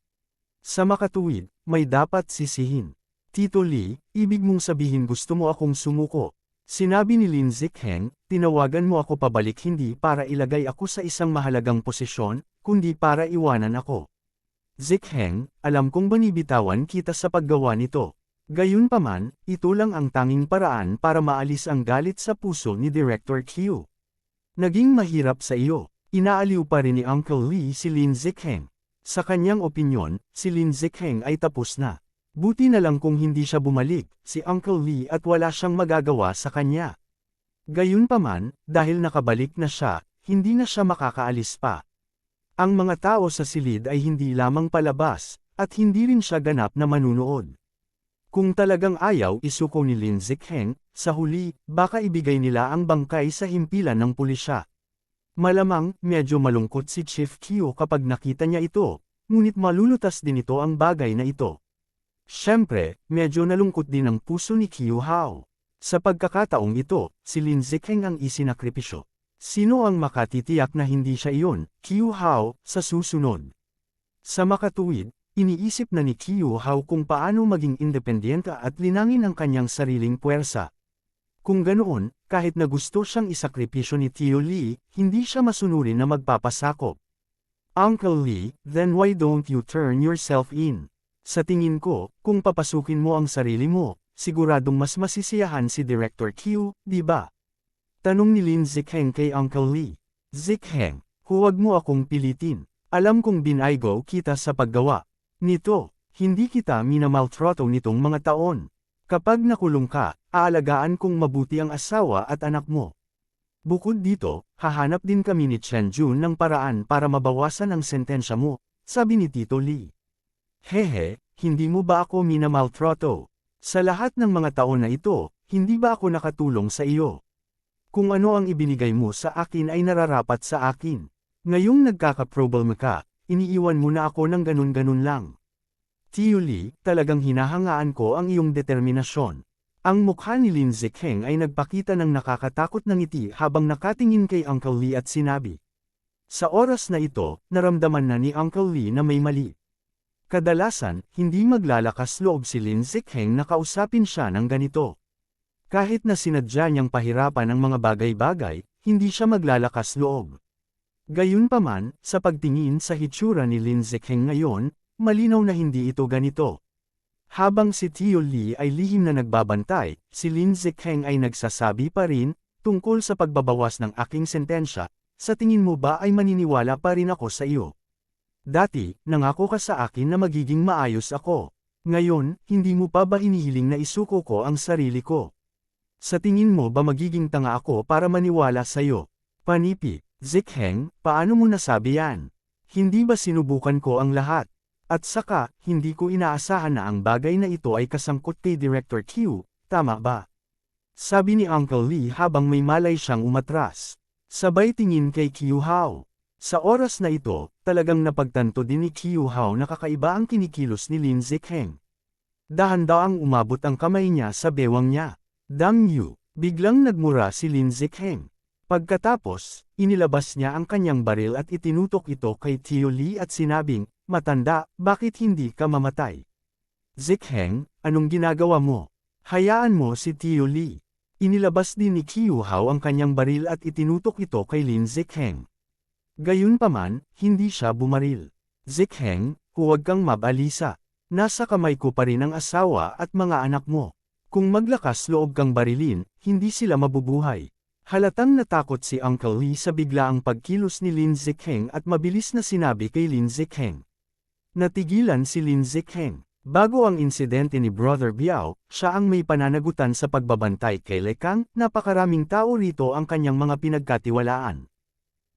Sa makatuwid, may dapat sisihin. Tito Lee, ibig mong sabihin gusto mo akong sumuko?" Sinabi ni Lin Zikheng, "Tinawagan mo ako pabalik hindi para ilagay ako sa isang mahalagang posisyon, kundi para iwanan ako. Zikheng, alam kong banibitawan kita sa paggawa nito. Gayunpaman, ito lang ang tanging paraan para maalis ang galit sa puso ni Director Qiu. Naging mahirap sa iyo." Inaaliw pa rin ni Uncle Lee si Lin Zikheng. Sa kanyang opinyon, si Lin Zikheng ay tapos na. Buti na lang kung hindi siya bumalik, si Uncle Lee at wala siyang magagawa sa kanya. Gayunpaman, dahil nakabalik na siya, hindi na siya makakaalis pa. Ang mga tao sa silid ay hindi lamang palabas, at hindi rin siya ganap na manunood. Kung talagang ayaw isuko ni Lin Zikheng, sa huli, baka ibigay nila ang bangkay sa himpilan ng pulisya. Malamang, medyo malungkot si Chief Kyo kapag nakita niya ito, ngunit malulutas din ito ang bagay na ito. Siyempre, medyo nalungkot din ang puso ni Kyu Hao. Sa pagkakataong ito, si Lin Zikheng ang isinakripisyo. Sino ang makatitiyak na hindi siya iyon, Kyu Hao, sa susunod? Sa makatuwid, iniisip na ni Kyu Hao kung paano maging independyente at linangin ang kanyang sariling puwersa. Kung ganoon, kahit na gusto siyang isakripisyo ni Tio Lee, hindi siya masunurin na magpapasakop. Uncle Lee, then why don't you turn yourself in? Sa tingin ko, kung papasukin mo ang sarili mo, siguradong mas masisiyahan si Director Q, di ba? Tanong ni Lin Zikheng kay Uncle Lee. Zikheng, huwag mo akong pilitin. Alam kong binaygo kita sa paggawa nito, hindi kita minamaltrato nitong mga taon. Kapag nakulong ka, aalagaan kong mabuti ang asawa at anak mo. Bukod dito, hahanap din kami ni Chen Jun ng paraan para mabawasan ang sentensya mo, sabi ni Tito Lee. Hehe, hindi mo ba ako minamaltrato? Sa lahat ng mga taon na ito, hindi ba ako nakatulong sa iyo? Kung ano ang ibinigay mo sa akin ay nararapat sa akin. Ngayong nagkakaproblema ka, iniiwan mo na ako ng ganun-ganun lang. Tio Lee, talagang hinahangaan ko ang iyong determinasyon. Ang mukha ni Lin Zikheng ay nagpakita ng nakakatakot na ngiti habang nakatingin kay Uncle Lee at sinabi. Sa oras na ito, naramdaman na ni Uncle Lee na may mali. Kadalasan, hindi maglalakas loob si Lin Zikheng na kausapin siya ng ganito. Kahit na sinadya niyang pahirapan ang mga bagay-bagay, hindi siya maglalakas loob. Gayunpaman, sa pagtingin sa hitsura ni Lin Zikheng ngayon, malinaw na hindi ito ganito. Habang si Tio Lee ay lihim na nagbabantay, si Lin Zikheng ay nagsasabi pa rin, tungkol sa pagbabawas ng aking sentensya, sa tingin mo ba ay maniniwala pa rin ako sa iyo? Dati, nangako ka sa akin na magiging maayos ako. Ngayon, hindi mo pa ba hinihiling na isuko ko ang sarili ko? Sa tingin mo ba magiging tanga ako para maniwala sa iyo? Panipi, Zikheng, paano mo nasabi yan? Hindi ba sinubukan ko ang lahat? At saka, hindi ko inaasahan na ang bagay na ito ay kasangkot kay Director Q, tama ba? Sabi ni Uncle Lee habang may malay siyang umatras. Sabay tingin kay Q Hao. Sa oras na ito, talagang napagtanto din ni Q Hao na kakaiba ang kinikilos ni Lin Zikheng. Dahan-daang umabot ang kamay niya sa bewang niya. Damn you! Biglang nagmura si Lin Zikheng. Pagkatapos, inilabas niya ang kanyang baril at itinutok ito kay Tio Lee at sinabing, Matanda, bakit hindi ka mamatay? Zikheng, anong ginagawa mo? Hayaan mo si Tio Lee. Inilabas din ni Q Hao ang kanyang baril at itinutok ito kay Lin Zikheng. Gayunpaman, hindi siya bumaril. Zikheng, huwag kang mabalisa. Nasa kamay ko pa rin ang asawa at mga anak mo. Kung maglakas loob kang barilin, hindi sila mabubuhay. Halatang natakot si Uncle Lee sa biglaang pagkilos ni Lin Zikheng at mabilis na sinabi kay Lin Zikheng. Natigilan si Lin Zikheng. Bago ang insidente ni Brother Biao, siya ang may pananagutan sa pagbabantay kay Lekang, napakaraming tao rito ang kanyang mga pinagkatiwalaan.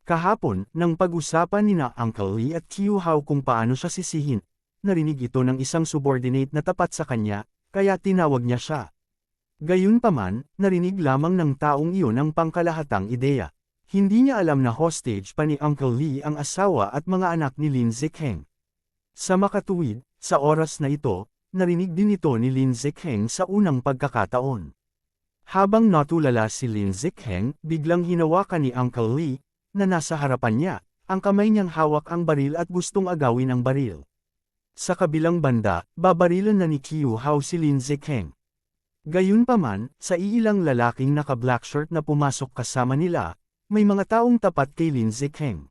Kahapon, nang pag-usapan ni na Uncle Lee at Q Hao kung paano siya sisihin, narinig ito ng isang subordinate na tapat sa kanya, kaya tinawag niya siya. Gayunpaman, narinig lamang ng taong iyon ang pangkalahatang ideya. Hindi niya alam na hostage pa ni Uncle Lee ang asawa at mga anak ni Lin Zikheng. Sa makatuwid, sa oras na ito, narinig din ito ni Lin Zikheng sa unang pagkakataon. Habang natulala si Lin Zikheng, biglang hinawakan ni Uncle Lee, na nasa harapan niya, ang kamay niyang hawak ang baril at gustong agawin ang baril. Sa kabilang banda, babarilan na ni Q Hao si Lin Zikheng. Gayunpaman, sa iilang lalaking naka-black shirt na pumasok kasama nila, may mga taong tapat kay Lin Zikheng.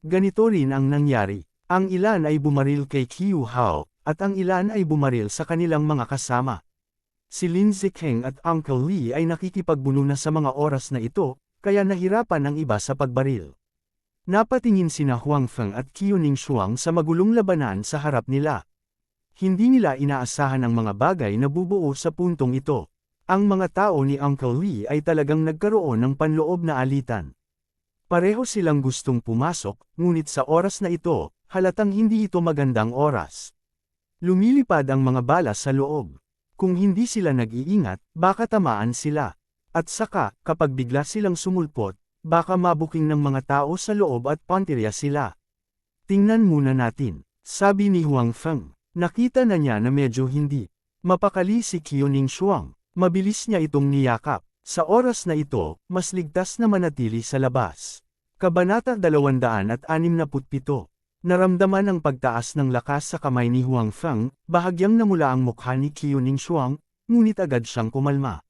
Ganito rin ang nangyari. Ang ilan ay bumaril kay Q Hao, at ang ilan ay bumaril sa kanilang mga kasama. Si Lin Zikheng at Uncle Lee ay nakikipagbuno na sa mga oras na ito, kaya nahirapan ang iba sa pagbaril. Napatingin sina Huang Feng at Qiu Ningshuang sa magulong labanan sa harap nila. Hindi nila inaasahan ang mga bagay na bubuo sa puntong ito. Ang mga tao ni Uncle Lee ay talagang nagkaroon ng panloob na alitan. Pareho silang gustong pumasok, ngunit sa oras na ito, halatang hindi ito magandang oras. Lumilipad ang mga bala sa loob. Kung hindi sila nag-iingat, baka tamaan sila. At saka, kapag bigla silang sumulpot, baka mabuking ng mga tao sa loob at pantirya sila. Tingnan muna natin, sabi ni Huang Feng. Nakita na niya na medyo hindi mapakali si Qiuning Shuang. Mabilis niya itong niyakap. Sa oras na ito, mas ligtas na manatili sa labas. Kabanata 267. Naramdaman ang pagtaas ng lakas sa kamay ni Huang Feng, bahagyang namula ang mukha ni Qiuning Shuang, ngunit agad siyang kumalma.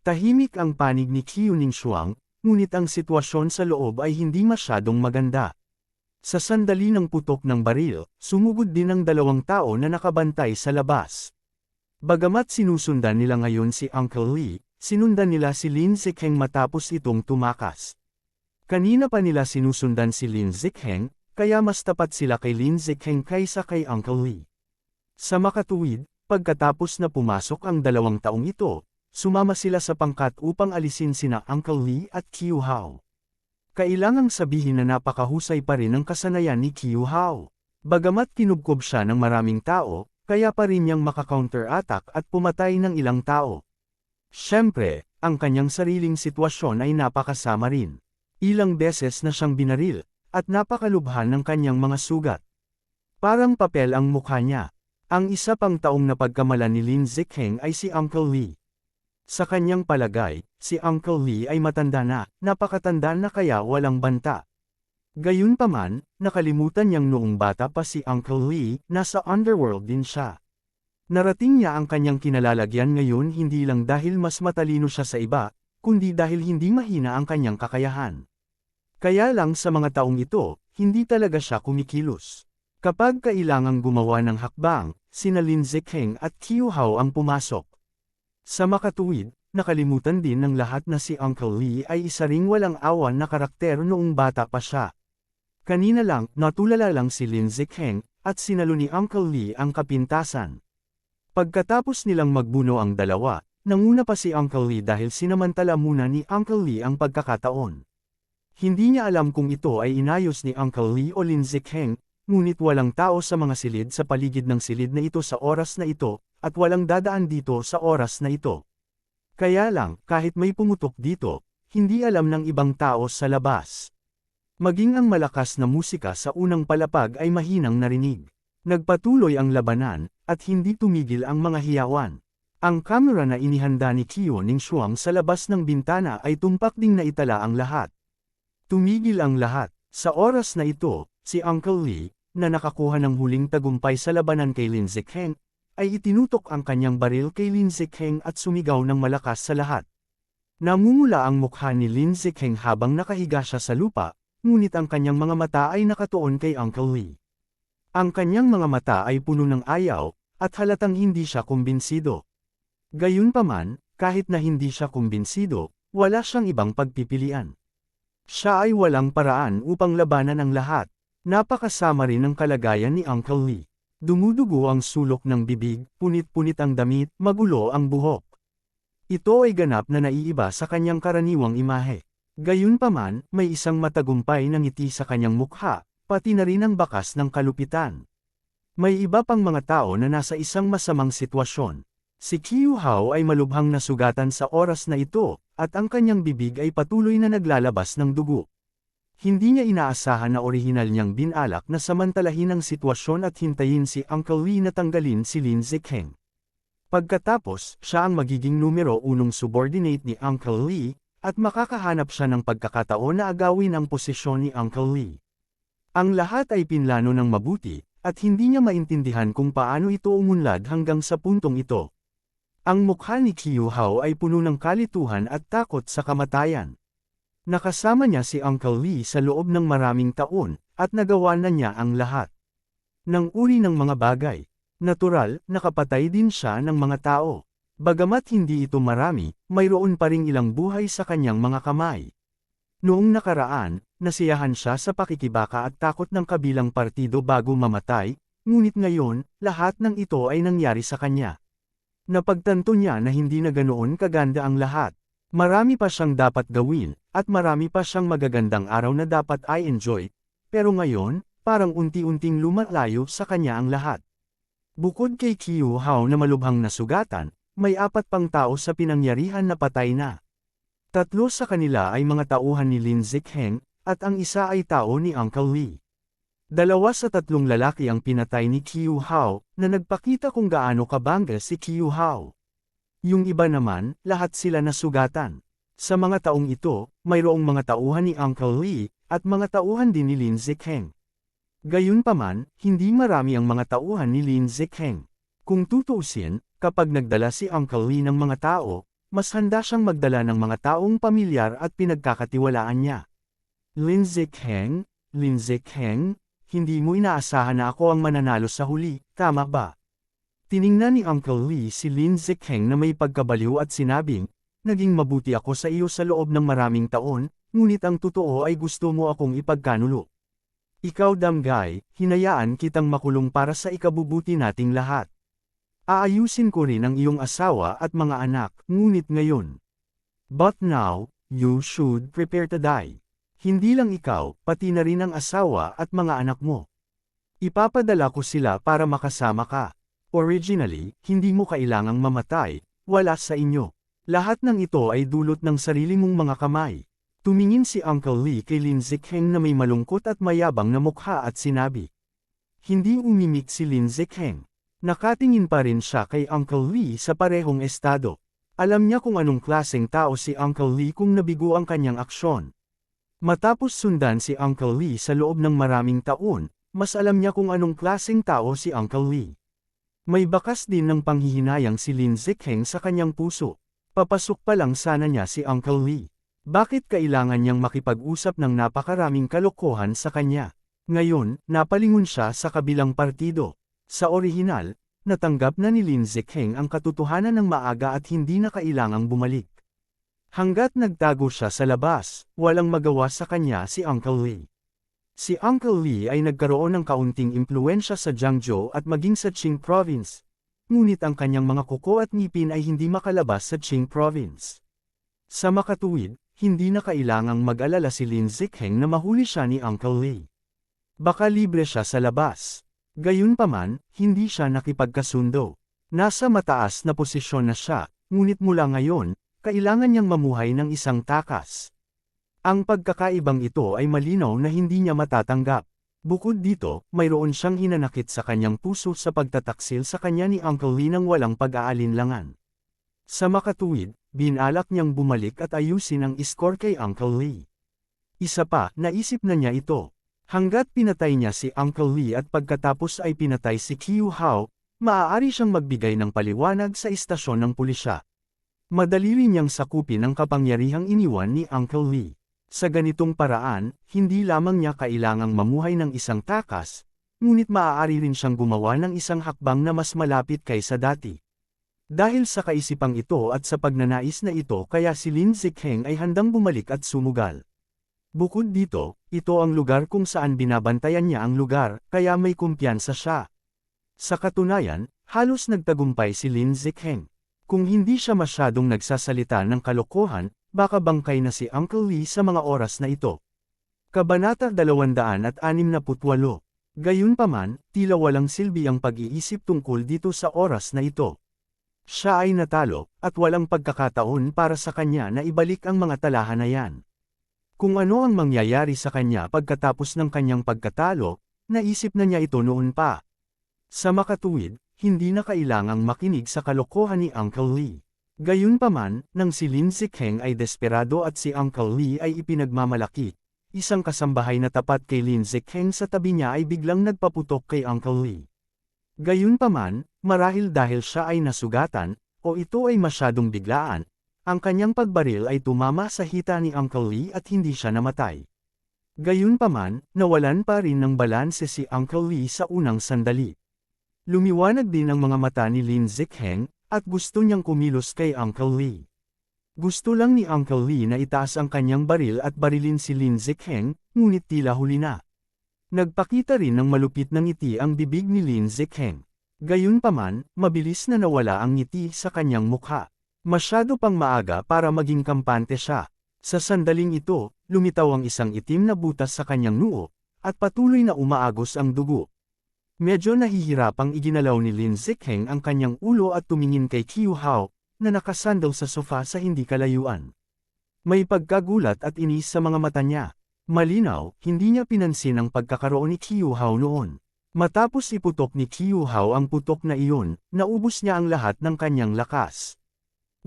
Tahimik ang panig ni Qiuning Shuang, ngunit ang sitwasyon sa loob ay hindi masyadong maganda. Sa sandali ng putok ng baril, sumugod din ang dalawang tao na nakabantay sa labas. Bagamat sinusundan nila ngayon si Uncle Lee, sinundan nila si Lin Zikheng matapos itong tumakas. Kanina pa nila sinusundan si Lin Zikheng, kaya mas tapat sila kay Lin Zikheng kaysa kay Uncle Lee. Sa makatuwid, pagkatapos na pumasok ang dalawang taong ito, sumama sila sa pangkat upang alisin sina Uncle Lee at Qiu Hao. Kailangang sabihin na napakahusay pa rin ang kasanayan ni Qiu Hao. Bagamat kinubkob siya ng maraming tao, kaya pa rin niyang maka-counter-attack at pumatay ng ilang tao. Siyempre, ang kanyang sariling sitwasyon ay napakasama rin. Ilang beses na siyang binaril, at napakalubhan ng kanyang mga sugat. Parang papel ang mukha niya. Ang isa pang taong napagkamalan ni Lin Zikheng ay si Uncle Lee. Sa kanyang palagay, si Uncle Lee ay matanda na, napakatanda na kaya walang banta. Gayunpaman, nakalimutan niyang noong bata pa si Uncle Lee, nasa underworld din siya. Narating niya ang kanyang kinalalagyan ngayon hindi lang dahil mas matalino siya sa iba, kundi dahil hindi mahina ang kanyang kakayahan. Kaya lang sa mga taong ito, hindi talaga siya kumikilos. Kapag kailangang gumawa ng hakbang, sina Lin Zikheng at Qiu Hao ang pumasok. Sa makatuwid, nakalimutan din ng lahat na si Uncle Lee ay isa ring walang awan na karakter noong bata pa siya. Kanina lang, natulala lang si Lin Zikheng, at sinalo ni Uncle Lee ang kapintasan. Pagkatapos nilang magbuno ang dalawa, nanguna pa si Uncle Lee dahil sinamantala muna ni Uncle Lee ang pagkakataon. Hindi niya alam kung ito ay inayos ni Uncle Lee o Lin Zikheng, ngunit walang tao sa mga silid sa paligid ng silid na ito sa oras na ito, at walang dadaan dito sa oras na ito. Kaya lang, kahit may pumutok dito, hindi alam ng ibang tao sa labas. Maging ang malakas na musika sa unang palapag ay mahinang narinig. Nagpatuloy ang labanan, at hindi tumigil ang mga hiyawan. Ang kamera na inihanda ni Qiuning Shuang sa labas ng bintana ay tumpak ding naitala ang lahat. Tumigil ang lahat. Sa oras na ito, si Uncle Lee, na nakakuha ng huling tagumpay sa labanan kay Lin Zikheng, ay itinutok ang kanyang baril kay Lin Zikheng at sumigaw ng malakas sa lahat. Namumula ang mukha ni Lin Zikheng habang nakahiga siya sa lupa, ngunit ang kanyang mga mata ay nakatuon kay Uncle Lee. Ang kanyang mga mata ay puno ng ayaw, at halatang hindi siya kumbinsido. Gayunpaman, kahit na hindi siya kumbinsido, wala siyang ibang pagpipilian. Siya ay walang paraan upang labanan ang lahat. Napakasama rin ang kalagayan ni Uncle Lee. Dumudugo ang sulok ng bibig, punit-punit ang damit, magulo ang buhok. Ito ay ganap na naiiba sa kanyang karaniwang imahe. Gayunpaman, may isang matagumpay na ngiti sa kanyang mukha, pati na rin ang bakas ng kalupitan. May iba pang mga tao na nasa isang masamang sitwasyon. Si Qiu Hao ay malubhang nasugatan sa oras na ito, at ang kanyang bibig ay patuloy na naglalabas ng dugo. Hindi niya inaasahan na orihinal niyang binalak na samantalahin ang sitwasyon at hintayin si Uncle Lee na tanggalin si Lin Zikheng. Pagkatapos, siya ang magiging numero 1 subordinate ni Uncle Lee, at makakahanap siya ng pagkakataon na agawin ang posisyon ni Uncle Lee. Ang lahat ay pinlano ng mabuti, at hindi niya maintindihan kung paano ito umunlad hanggang sa puntong ito. Ang mukha ni Qiu Hao ay puno ng kalituhan at takot sa kamatayan. Nakasama niya si Uncle Lee sa loob ng maraming taon, at nagawa na niya ang lahat ng uri ng mga bagay. Natural, nakapatay din siya ng mga tao. Bagamat hindi ito marami, mayroon pa ring ilang buhay sa kanyang mga kamay. Noong nakaraan, nasiyahan siya sa pakikibaka at takot ng kabilang partido bago mamatay, ngunit ngayon, lahat ng ito ay nangyari sa kanya. Napagtanto niya na hindi na ganoon kaganda ang lahat. Marami pa siyang dapat gawin, at marami pa siyang magagandang araw na dapat ay enjoy, pero ngayon, parang unti-unting lumalayo sa kanya ang lahat. Bukod kay Qiu Hao na malubhang nasugatan, may 4 pang tao sa pinangyarihan na patay na. 3 sa kanila ay mga tauhan ni Lin Zikheng, at ang isa ay tao ni Uncle Lee. 2 sa 3 lalaki ang pinatay ni Qiu Hao, na nagpakita kung gaano kabangga si Qiu Hao. Yung iba naman, lahat sila nasugatan. Sa mga taong ito, mayroong mga tauhan ni Uncle Lee, at mga tauhan din ni Lin Zikheng. Gayunpaman, hindi marami ang mga tauhan ni Lin Zikheng. Kung tutuusin, kapag nagdala si Uncle Lee ng mga tao, mas handa siyang magdala ng mga taong pamilyar at pinagkakatiwalaan niya. Lin Zikheng, hindi mo inaasahan na ako ang mananalo sa huli, tama ba? Tiningnan ni Uncle Lee si Lin Zikheng na may pagkabaliw at sinabing, naging mabuti ako sa iyo sa loob ng maraming taon, ngunit ang totoo ay gusto mo akong ipagkanulo. Ikaw damgay, hinayaan kitang makulong para sa ikabubuti nating lahat. Aayusin ko rin ang iyong asawa at mga anak, ngunit ngayon. But now, you should prepare to die. Hindi lang ikaw, pati na rin ang asawa at mga anak mo. Ipapadala ko sila para makasama ka. Originally, hindi mo kailangang mamatay, wala sa inyo. Lahat ng ito ay dulot ng sarili mong mga kamay. Tumingin si Uncle Lee kay Lin Zikheng na may malungkot at mayabang na mukha at sinabi. Hindi umimik si Lin Zikheng. Nakatingin pa rin siya kay Uncle Lee sa parehong estado. Alam niya kung anong klaseng tao si Uncle Lee kung nabigo ang kanyang aksyon. Matapos sundan si Uncle Lee sa loob ng maraming taon, mas alam niya kung anong klaseng tao si Uncle Lee. May bakas din ng panghihinayang si Lin Zikheng sa kanyang puso. Papasok pa lang sana niya si Uncle Lee. Bakit kailangan niyang makipag-usap ng napakaraming kalokohan sa kanya? Ngayon, napalingon siya sa kabilang partido. Sa orihinal, natanggap na ni Lin Zikheng ang katotohanan ng maaga at hindi na kailangang bumalik. Hanggat nagtago siya sa labas, walang magawa sa kanya si Uncle Lee. Si Uncle Lee ay nagkaroon ng kaunting impluensya sa Jiangzhou at maging sa Qing Province. Ngunit ang kanyang mga kuko at ngipin ay hindi makalabas sa Qing Province. Sa makatuwid, hindi na kailangang mag-alala si Lin Zikheng na mahuli siya ni Uncle Lee. Baka libre siya sa labas. Gayunpaman, hindi siya nakipagkasundo. Nasa mataas na posisyon na siya, ngunit mula ngayon, kailangan niyang mamuhay ng isang takas. Ang pagkakaibang ito ay malinaw na hindi niya matatanggap. Bukod dito, mayroon siyang hinanakit sa kanyang puso sa pagtataksil sa kanya ni Uncle Lee nang walang pag-aalinlangan. Sa makatuwid, binalak niyang bumalik at ayusin ang iskor kay Uncle Lee. Isa pa, naisip na niya ito. Hanggat pinatay niya si Uncle Lee at pagkatapos ay pinatay si Qiu Hao, maaari siyang magbigay ng paliwanag sa istasyon ng pulisya. Madali rin niyang sakupin ang kapangyarihang iniwan ni Uncle Lee. Sa ganitong paraan, hindi lamang niya kailangang mamuhay ng isang takas, ngunit maaari rin siyang gumawa ng isang hakbang na mas malapit kaysa dati. Dahil sa kaisipang ito at sa pagnanais na ito kaya si Lin Zikheng ay handang bumalik at sumugal. Bukod dito, ito ang lugar kung saan binabantayan niya ang lugar, kaya may kumpiyansa siya. Sa katunayan, halos nagtagumpay si Lin Zikheng. Kung hindi siya masyadong nagsasalita ng kalokohan, baka bangkay na si Uncle Lee sa mga oras na ito. Kabanata 268. Gayunpaman, tila walang silbi ang pag-iisip tungkol dito sa oras na ito. Siya ay natalo, at walang pagkakataon para sa kanya na ibalik ang mga talahan na yan. Kung ano ang mangyayari sa kanya pagkatapos ng kanyang pagkatalo, naisip na niya ito noon pa. Sa makatuwid, hindi na kailangang makinig sa kalokohan ni Uncle Lee. Gayunpaman, nang si Lin Zikheng ay desperado at si Uncle Lee ay ipinagmamalaki, isang kasambahay na tapat kay Lin Zikheng sa tabi niya ay biglang nagpaputok kay Uncle Lee. Gayunpaman, marahil dahil siya ay nasugatan, o ito ay masyadong biglaan, ang kanyang pagbaril ay tumama sa hita ni Uncle Lee at hindi siya namatay. Gayunpaman, nawalan pa rin ng balanse si Uncle Lee sa unang sandali. Lumiwanag din ang mga mata ni Lin Zikheng, at gusto niyang kumilos kay Uncle Lee. Gusto lang ni Uncle Lee na itaas ang kanyang baril at barilin si Lin Zikheng, ngunit tila huli na. Nagpakita rin ng malupit na ngiti ang bibig ni Lin Zikheng. Gayunpaman, mabilis na nawala ang ngiti sa kanyang mukha. Masyado pang maaga para maging kampante siya. Sa sandaling ito, lumitaw ang isang itim na butas sa kanyang noo, at patuloy na umaagos ang dugo. Medyo nahihirapang iginalaw ni Lin Zikheng ang kanyang ulo at tumingin kay Qiu Hao, na nakasandal sa sofa sa hindi kalayuan. May pagkagulat at inis sa mga mata niya. Malinaw, hindi niya pinansin ang pagkakaroon ni Qiu Hao noon. Matapos iputok ni Qiu Hao ang putok na iyon, naubos niya ang lahat ng kanyang lakas.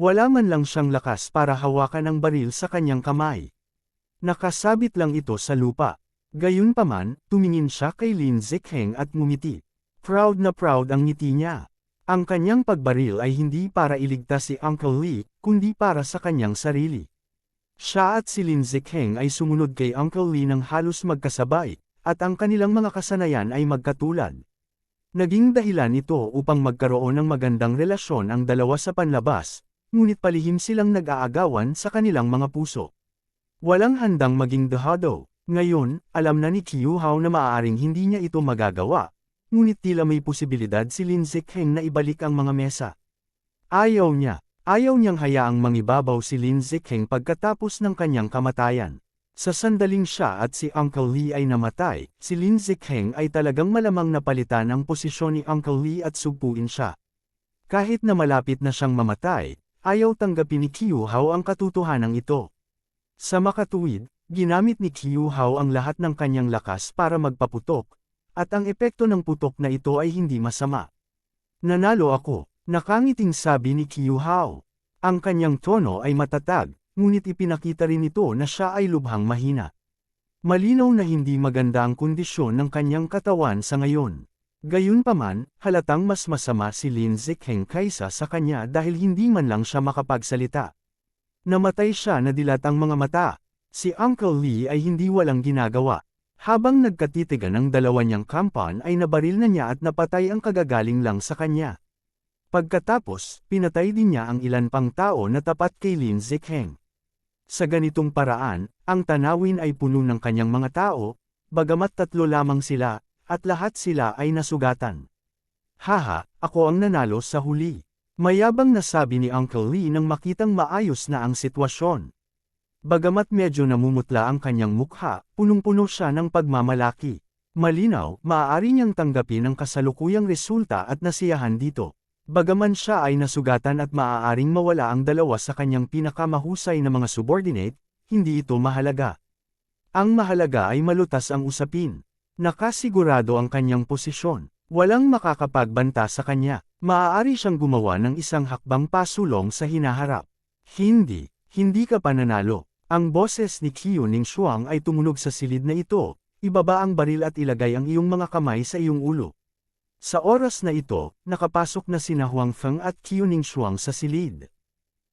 Wala man lang siyang lakas para hawakan ang baril sa kanyang kamay. Nakasabit lang ito sa lupa. Gayunpaman, tumingin siya kay Lin Zikheng at ngumiti. Proud na proud ang ngiti niya. Ang kanyang pagbaril ay hindi para iligtas si Uncle Lee, kundi para sa kanyang sarili. Siya at si Lin Zikheng ay sumunod kay Uncle Lee ng halos magkasabay, at ang kanilang mga kasanayan ay magkatulad. Naging dahilan ito upang magkaroon ng magandang relasyon ang dalawa sa panlabas, ngunit palihim silang nag-aagawan sa kanilang mga puso. Walang handang maging dehado. Ngayon, alam na ni Qiu Hao na maaaring hindi niya ito magagawa, ngunit tila may posibilidad si Lin Zikheng na ibalik ang mga mesa. Ayaw niyang hayaang mangibabaw si Lin Zikheng pagkatapos ng kanyang kamatayan. Sa sandaling siya at si Uncle Lee ay namatay, si Lin Zikheng ay talagang malamang napalitan ang posisyon ni Uncle Lee at sugpuin siya. Kahit na malapit na siyang mamatay, ayaw tanggapin ni Qiu Hao ang katotohanan ito. Sa makatuwid, ginamit ni Qiu Hao ang lahat ng kanyang lakas para magpaputok, at ang epekto ng putok na ito ay hindi masama. Nanalo ako, nakangiting sabi ni Qiu Hao. Ang kanyang tono ay matatag, ngunit ipinakita rin ito na siya ay lubhang mahina. Malinaw na hindi maganda ang kondisyon ng kanyang katawan sa ngayon. Gayunpaman, halatang mas masama si Lin Zikheng kaysa sa kanya dahil hindi man lang siya makapagsalita. Namatay siya na dilat ang mga mata. Si Uncle Lee ay hindi walang ginagawa. Habang nagkatitigan ang dalawa niyang kampan ay nabaril na niya at napatay ang kagagaling lang sa kanya. Pagkatapos, pinatay din niya ang ilan pang tao na tapat kay Lin Zikheng. Sa ganitong paraan, ang tanawin ay puno ng kanyang mga tao, bagamat 3 lamang sila, at lahat sila ay nasugatan. Haha, ako ang nanalo sa huli. Mayabang na sabi ni Uncle Lee nang makitang maayos na ang sitwasyon. Bagamat medyo namumutla ang kanyang mukha, punong-puno siya ng pagmamalaki. Malinaw, maaari niyang tanggapin ang kasalukuyang resulta at nasiyahan dito. Bagaman siya ay nasugatan at maaaring mawala ang dalawa sa kanyang pinakamahusay na mga subordinate, hindi ito mahalaga. Ang mahalaga ay malutas ang usapin. Nakasigurado ang kanyang posisyon. Walang makakapagbanta sa kanya. Maaari siyang gumawa ng isang hakbang pasulong sa hinaharap. Hindi ka pananalo. Ang boses ni Qiu Ningshuang ay tumunog sa silid na ito, ibaba ang baril at ilagay ang iyong mga kamay sa iyong ulo. Sa oras na ito, nakapasok na sina Huang Feng at Qiu Ningshuang sa silid.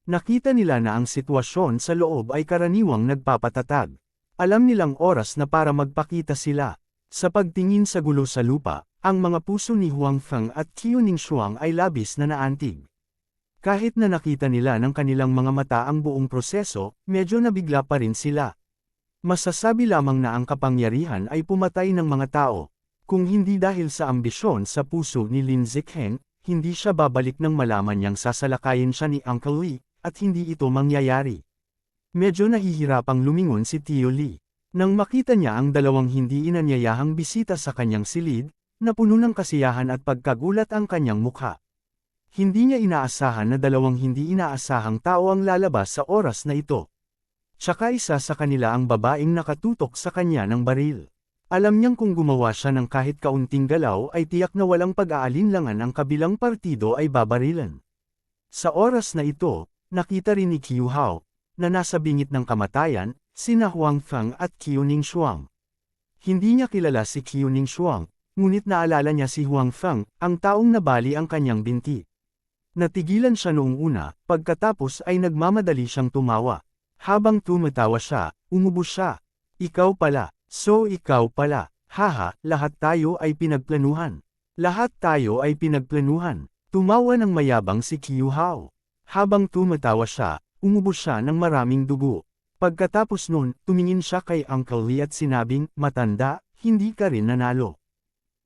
Nakita nila na ang sitwasyon sa loob ay karaniwang nagpapatatag. Alam nilang oras na para magpakita sila. Sa pagtingin sa gulo sa lupa, ang mga puso ni Huang Feng at Qiu Ningshuang ay labis na naantig. Kahit na nakita nila ng kanilang mga mata ang buong proseso, medyo nabigla pa rin sila. Masasabi lamang na ang kapangyarihan ay pumatay ng mga tao. Kung hindi dahil sa ambisyon sa puso ni Lin Zikheng, hindi siya babalik nang malaman niyang sasalakayin siya ni Uncle Lee, at hindi ito mangyayari. Medyo nahihirapang lumingon si Tio Lee. Nang makita niya ang dalawang hindi inanyayahang bisita sa kanyang silid, napuno ng kasiyahan at pagkagulat ang kanyang mukha. Hindi niya inaasahan na dalawang hindi inaasahang tao ang lalabas sa oras na ito. Tsaka isa sa kanila ang babaeng nakatutok sa kanya ng baril. Alam niyang kung gumawa siya ng kahit kaunting galaw ay tiyak na walang pag-aalinlangan ang kabilang partido ay babarilan. Sa oras na ito, nakita rin ni Qiu Hao, na nasa bingit ng kamatayan, sina Huang Feng at Qiu Ningshuang. Hindi niya kilala si Qiu Ningshuang, ngunit naalala niya si Huang Feng, ang taong nabali ang kanyang binti. Natigilan siya noong una, pagkatapos ay nagmamadali siyang tumawa. Habang tumatawa siya, umubos siya. Ikaw pala, so ikaw pala, haha, lahat tayo ay pinagplanuhan. Lahat tayo ay pinagplanuhan. Tumawa ng mayabang si Qiu Hao. Habang tumatawa siya, umubos siya ng maraming dugo. Pagkatapos nun, tumingin siya kay Uncle Lee at sinabing, matanda, hindi ka rin nanalo.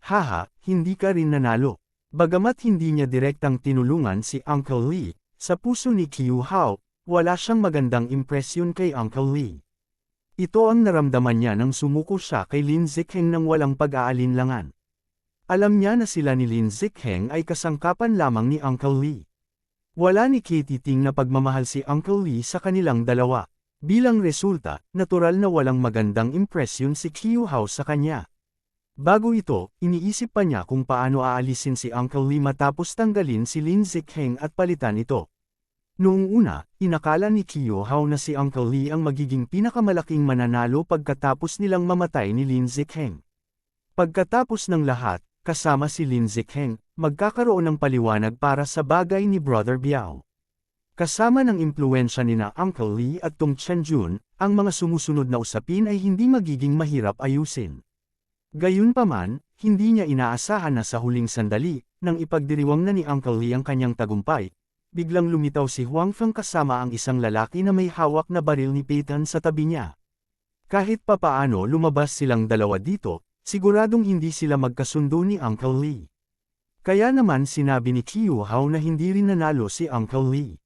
Haha, hindi ka rin nanalo. Bagamat hindi niya direktang tinulungan si Uncle Lee, sa puso ni Qiu Hao, wala siyang magandang impresyon kay Uncle Lee. Ito ang naramdaman niya nang sumuko siya kay Lin Zikheng nang walang pag-aalinlangan. Alam niya na sila ni Lin Zikheng ay kasangkapan lamang ni Uncle Lee. Wala ni Katiting na pagmamahal si Uncle Lee sa kanilang dalawa. Bilang resulta, natural na walang magandang impresyon si Qiu Hao sa kanya. Bago ito, iniisip pa niya kung paano aalisin si Uncle Lee matapos tanggalin si Lin Zikheng at palitan ito. Noong una, inakala ni Qiu Hao na si Uncle Lee ang magiging pinakamalaking mananalo pagkatapos nilang mamatay ni Lin Zikheng. Pagkatapos ng lahat, kasama si Lin Zikheng, magkakaroon ng paliwanag para sa bagay ni Brother Biao. Kasama ng impluwensya ni na Uncle Lee at Tong Chenjun, ang mga sumusunod na usapin ay hindi magiging mahirap ayusin. Gayunpaman, hindi niya inaasahan na sa huling sandali, nang ipagdiriwang na ni Uncle Lee ang kanyang tagumpay, biglang lumitaw si Huang Feng kasama ang isang lalaki na may hawak na baril ni Peyton sa tabi niya. Kahit papaano lumabas silang dalawa dito, siguradong hindi sila magkasundo ni Uncle Lee. Kaya naman sinabi ni Qiu Hao na hindi rin nanalo si Uncle Lee.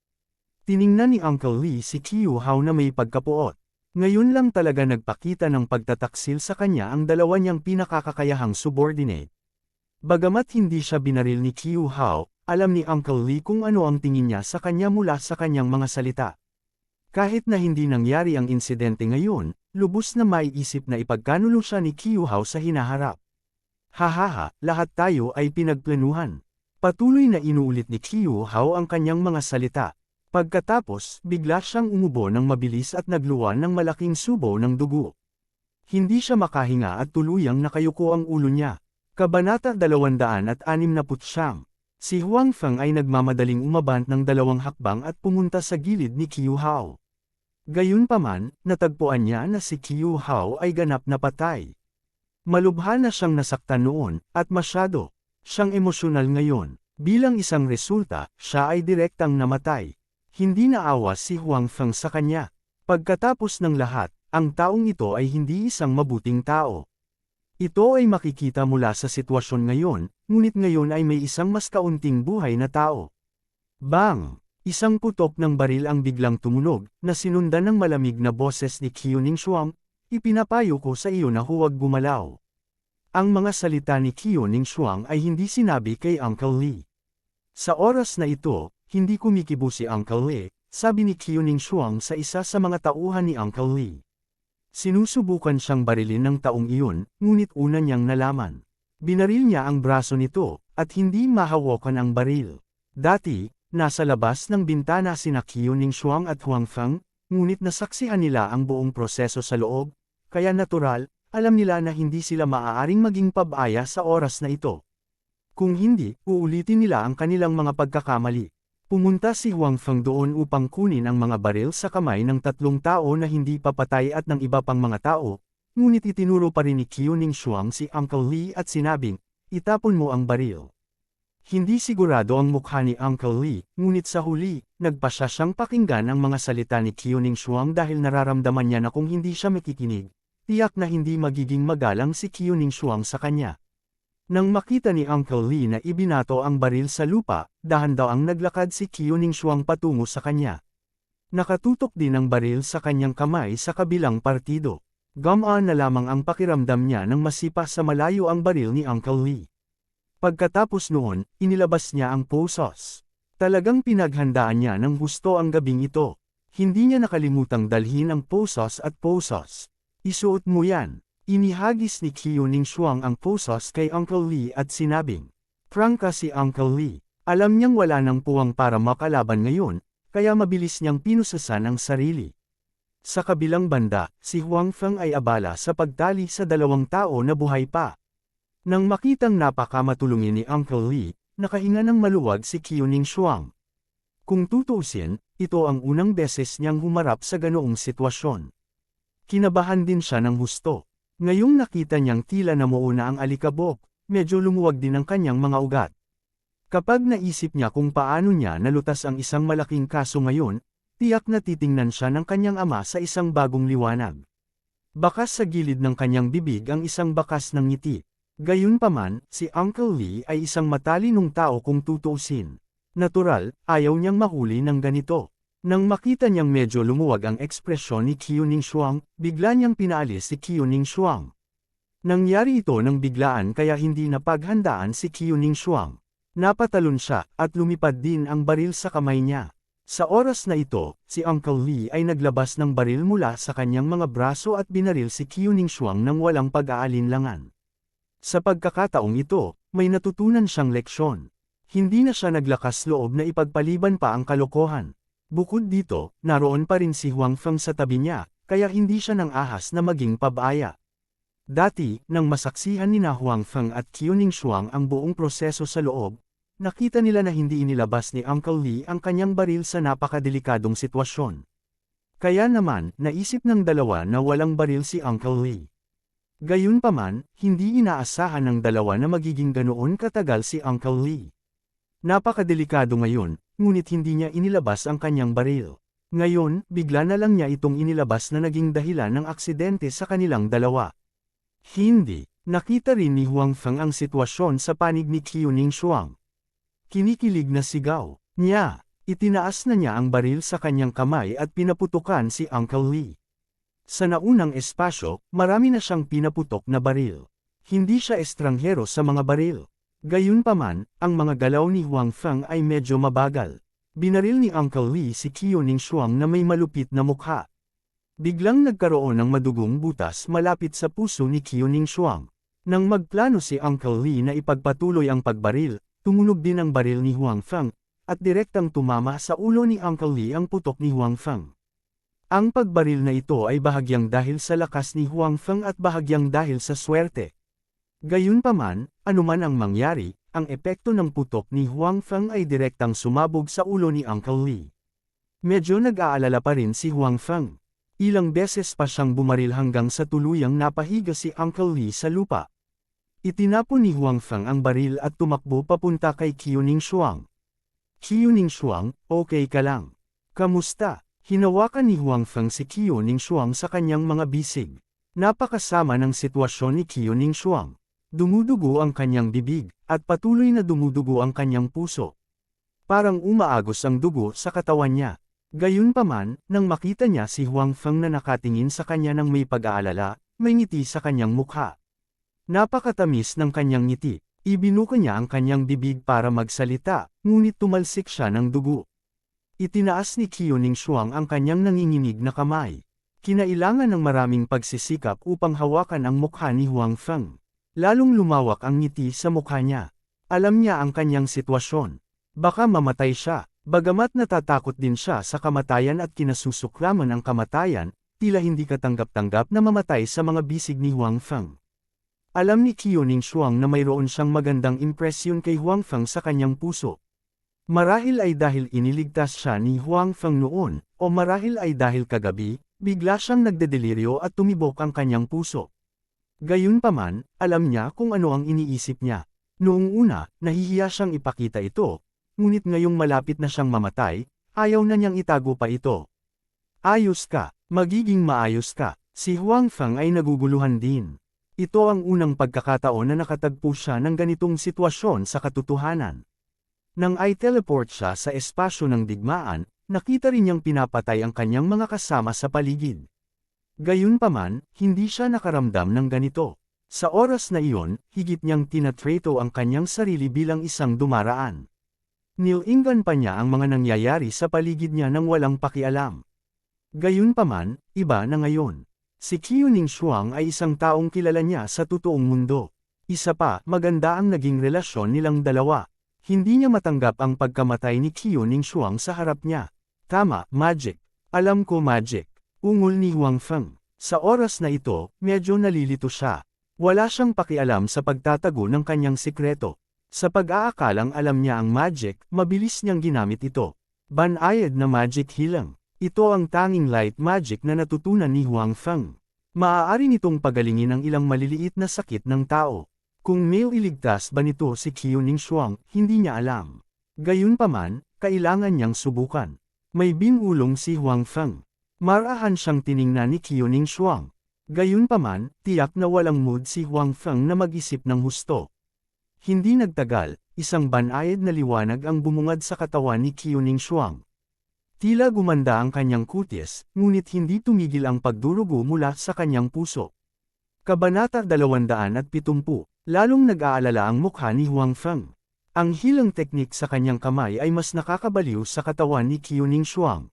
Tiningnan ni Uncle Lee si Qiu Hao na may pagkapuot. Ngayon lang talaga nagpakita ng pagtataksil sa kanya ang dalawa niyang pinakakakayahang subordinate. Bagamat hindi siya binaril ni Qiu Hao, alam ni Uncle Lee kung ano ang tingin niya sa kanya mula sa kanyang mga salita. Kahit na hindi nangyari ang insidente ngayon, lubos na maiisip na ipagkanulo siya ni Qiu Hao sa hinaharap. Hahaha, lahat tayo ay pinagplanuhan. Patuloy na inuulit ni Qiu Hao ang kanyang mga salita. Pagkatapos, bigla siyang umubo ng mabilis at nagluwan ng malaking subo ng dugo. Hindi siya makahinga at tuluyang nakayuko ang ulo niya. Kabanata 269. Si Huang Feng ay nagmamadaling umabant ng 2 hakbang at pumunta sa gilid ni Qiu Hao. Gayunpaman, natagpuan niya na si Qiu Hao ay ganap na patay. Malubha na siyang nasaktan noon, at masyado siyang emosyonal ngayon. Bilang isang resulta, siya ay direktang namatay. Hindi naawa si Huang Feng sa kanya. Pagkatapos ng lahat, ang taong ito ay hindi isang mabuting tao. Ito ay makikita mula sa sitwasyon ngayon, ngunit ngayon ay may isang mas kaunting buhay na tao. Bang! Isang putok ng baril ang biglang tumunog, na sinundan ng malamig na boses ni Qiu Ningshuang, "Ipinapayo ko sa iyo na huwag gumalaw." Ang mga salita ni Qiu Ningshuang ay hindi sinabi kay Uncle Lee. Sa oras na ito, hindi kumikibo si Uncle Lee, sabi ni Qiu Ningshuang sa isa sa mga tauhan ni Uncle Lee. Sinusubukan siyang barilin ng taong iyon, ngunit una niyang nalaman. Binaril niya ang braso nito, at hindi mahawakan ang baril. Dati, nasa labas ng bintana sina Qiu Ningshuang at Huang Feng, ngunit nasaksihan nila ang buong proseso sa loob, kaya natural, alam nila na hindi sila maaaring maging pabaya sa oras na ito. Kung hindi, uulitin nila ang kanilang mga pagkakamali. Pumunta si Huang Feng doon upang kunin ang mga baril sa kamay ng 3 tao na hindi papatay at ng iba pang mga tao, ngunit itinuro pa rin ni Qiu Ningshuang si Uncle Lee at sinabing, "Itapon mo ang baril." Hindi sigurado ang mukha ni Uncle Lee, ngunit sa huli, nagpasya siyang pakinggan ang mga salita ni Qiu Ningshuang dahil nararamdaman niya na kung hindi siya makikinig, tiyak na hindi magiging magalang si Qiu Ningshuang sa kanya. Nang makita ni Uncle Lee na ibinato ang baril sa lupa, dahan-dahang naglakad si Qiu Ningshuang patungo sa kanya. Nakatutok din ang baril sa kanyang kamay sa kabilang partido. Gumaan na lamang ang pakiramdam niya nang masipa sa malayo ang baril ni Uncle Lee. Pagkatapos noon, inilabas niya ang posos. Talagang pinaghandaan niya ng gusto ang gabing ito. Hindi niya nakalimutang dalhin ang posos at posos. "Isuot mo yan." Inihagis ni Qiu Ningshuang ang posos kay Uncle Lee at sinabing, "Prangka si Uncle Lee." Alam niyang wala ng puwang para makalaban ngayon, kaya mabilis niyang pinusasan ang sarili. Sa kabilang banda, si Huang Feng ay abala sa pagtali sa 2 tao na buhay pa. Nang makitang napakamatulungin ni Uncle Lee, nakahinga ng maluwag si Qiu Ningshuang. Kung tutuusin, ito ang unang beses niyang humarap sa ganoong sitwasyon. Kinabahan din siya ng husto. Ngayong nakita niyang tila namuo na ang alikabok, medyo lumuwag din ang kanyang mga ugat. Kapag naisip niya kung paano niya nalutas ang isang malaking kaso ngayon, tiyak na titingnan siya ng kanyang ama sa isang bagong liwanag. Bakas sa gilid ng kanyang bibig ang isang bakas ng ngiti. Gayunpaman, si Uncle Lee ay isang matalinong tao kung tutuusin. Natural, ayaw niyang mahuli ng ganito. Nang makita niyang medyo lumuwag ang ekspresyon ni Qiu Ningshuang, bigla niyang pinaalis si Qiu Ningshuang. Nangyari ito ng biglaan kaya hindi napaghandaan si Qiu Ningshuang. Napatalon siya, at lumipad din ang baril sa kamay niya. Sa oras na ito, si Uncle Lee ay naglabas ng baril mula sa kanyang mga braso at binaril si Qiu Ningshuang nang walang pag-aalinlangan. Sa pagkakataong ito, may natutunan siyang leksyon. Hindi na siya naglakas loob na ipagpaliban pa ang kalokohan. Bukod dito, naroon pa rin si Huang Feng sa tabi niya, kaya hindi siya nang ahas na maging pabaya. Dati, nang masaksihan ni Huang Feng at Qiu Ningshuang ang buong proseso sa loob, nakita nila na hindi inilabas ni Uncle Lee ang kanyang baril sa napakadelikadong sitwasyon. Kaya naman, naisip ng dalawa na walang baril si Uncle Lee. Gayunpaman, hindi inaasahan ng dalawa na magiging ganoon katagal si Uncle Lee. Napakadelikado ngayon, ngunit hindi niya inilabas ang kanyang baril. Ngayon, bigla na lang niya itong inilabas na naging dahilan ng aksidente sa kanilang dalawa. Hindi, nakita rin ni Huang Feng ang sitwasyon sa panig ni Qiu Ningshuang. Kinikilig na sigaw niya, itinaas na niya ang baril sa kanyang kamay at pinaputukan si Uncle Lee. Sa naunang espasyo, marami na siyang pinaputok na baril. Hindi siya estranghero sa mga baril. Gayunpaman, ang mga galaw ni Huang Feng ay medyo mabagal. Binaril ni Uncle Lee si Qiu Ningshuang na may malupit na mukha. Biglang nagkaroon ng madugong butas malapit sa puso ni Qiu Ningshuang. Nang magplano si Uncle Lee na ipagpatuloy ang pagbaril, tumunog din ang baril ni Huang Feng, at direktang tumama sa ulo ni Uncle Lee ang putok ni Huang Feng. Ang pagbaril na ito ay bahagyang dahil sa lakas ni Huang Feng at bahagyang dahil sa swerte. Gayunpaman, anuman ang mangyari, ang epekto ng putok ni Huang Feng ay direktang sumabog sa ulo ni Uncle Lee. Medyo nag-aalala pa rin si Huang Feng. Ilang beses pa siyang bumaril hanggang sa tuluyang napahiga si Uncle Lee sa lupa. Itinapon ni Huang Feng ang baril at tumakbo papunta kay Qiu Ningshuang. Qiu Ningshuang, okay ka lang? Kamusta? Hinawakan ni Huang Feng si Qiu Ningshuang sa kanyang mga bisig. Napakasama ng sitwasyon ni Qiu Ningshuang. Dumudugo ang kanyang bibig, at patuloy na dumudugo ang kanyang puso. Parang umaagos ang dugo sa katawan niya. Gayunpaman, nang makita niya si Huang Feng na nakatingin sa kanya ng may pag-aalala, may ngiti sa kanyang mukha. Napakatamis ng kanyang ngiti. Ibinuka niya ang kanyang bibig para magsalita, ngunit tumalsik siya ng dugo. Itinaas ni Qiu Ningshuang ang kanyang nanginginig na kamay. Kinailangan ng maraming pagsisikap upang hawakan ang mukha ni Huang Feng. Lalong lumawak ang ngiti sa mukha niya. Alam niya ang kanyang sitwasyon. Baka mamatay siya. Bagamat natatakot din siya sa kamatayan at kinasusuklaman ang kamatayan, tila hindi katanggap-tanggap na mamatay sa mga bisig ni Huang Feng. Alam ni Qiu Ningshuang na mayroon siyang magandang impresyon kay Huang Feng sa kanyang puso. Marahil ay dahil iniligtas siya ni Huang Feng noon, o marahil ay dahil kagabi, bigla siyang nagdedeliryo at tumibok ang kanyang puso. Gayunpaman, alam niya kung ano ang iniisip niya. Noong una, nahihiya siyang ipakita ito, ngunit ngayong malapit na siyang mamatay, ayaw na niyang itago pa ito. Ayos ka, magiging maayos ka. Si Huang Feng ay naguguluhan din. Ito ang unang pagkakataon na nakatagpo siya ng ganitong sitwasyon sa katotohanan. Nang ay teleport siya sa espasyo ng digmaan, nakita rin niyang pinapatay ang kanyang mga kasama sa paligid. Gayunpaman, hindi siya nakaramdam ng ganito. Sa oras na iyon, higit niyang tinatrato ang kanyang sarili bilang isang dumaraan. Nilinggan pa niya ang mga nangyayari sa paligid niya nang walang pakialam. Gayunpaman, iba na ngayon. Si Qiu Ningshuang ay isang taong kilala niya sa totoong mundo. Isa pa, maganda ang naging relasyon nilang dalawa. Hindi niya matanggap ang pagkamatay ni Qiu Ningshuang sa harap niya. Tama, magic. Alam ko magic. Ungol ni Huang Feng. Sa oras na ito, medyo nalilito siya. Wala siyang pakialam sa pagtatago ng kanyang sikreto. Sa pag-aakalang alam niya ang magic, mabilis niyang ginamit ito. Banayad na magic hilang. Ito ang tanging light magic na natutunan ni Huang Feng. Maaari nitong pagalingin ang ilang maliliit na sakit ng tao. Kung may iligtas ba nito si Qiu Ningshuang, hindi niya alam. Gayunpaman, kailangan niyang subukan. May binulong si Huang Feng. Marahan siyang tiningnan ni Qiu Ningshuang. Gayunpaman, tiyak na walang mood si Huang Feng na mag-isip ng husto. Hindi nagtagal, isang banayad na liwanag ang bumungad sa katawan ni Qiuning Shuang. Tila gumanda ang kanyang kutis, ngunit hindi tumigil ang pagdurugo mula sa kanyang puso. Kabanata 270, lalong nag-aalala ang mukha ni Huang Feng. Ang hilang teknik sa kanyang kamay ay mas nakakabaliw sa katawan ni Qiuning Shuang.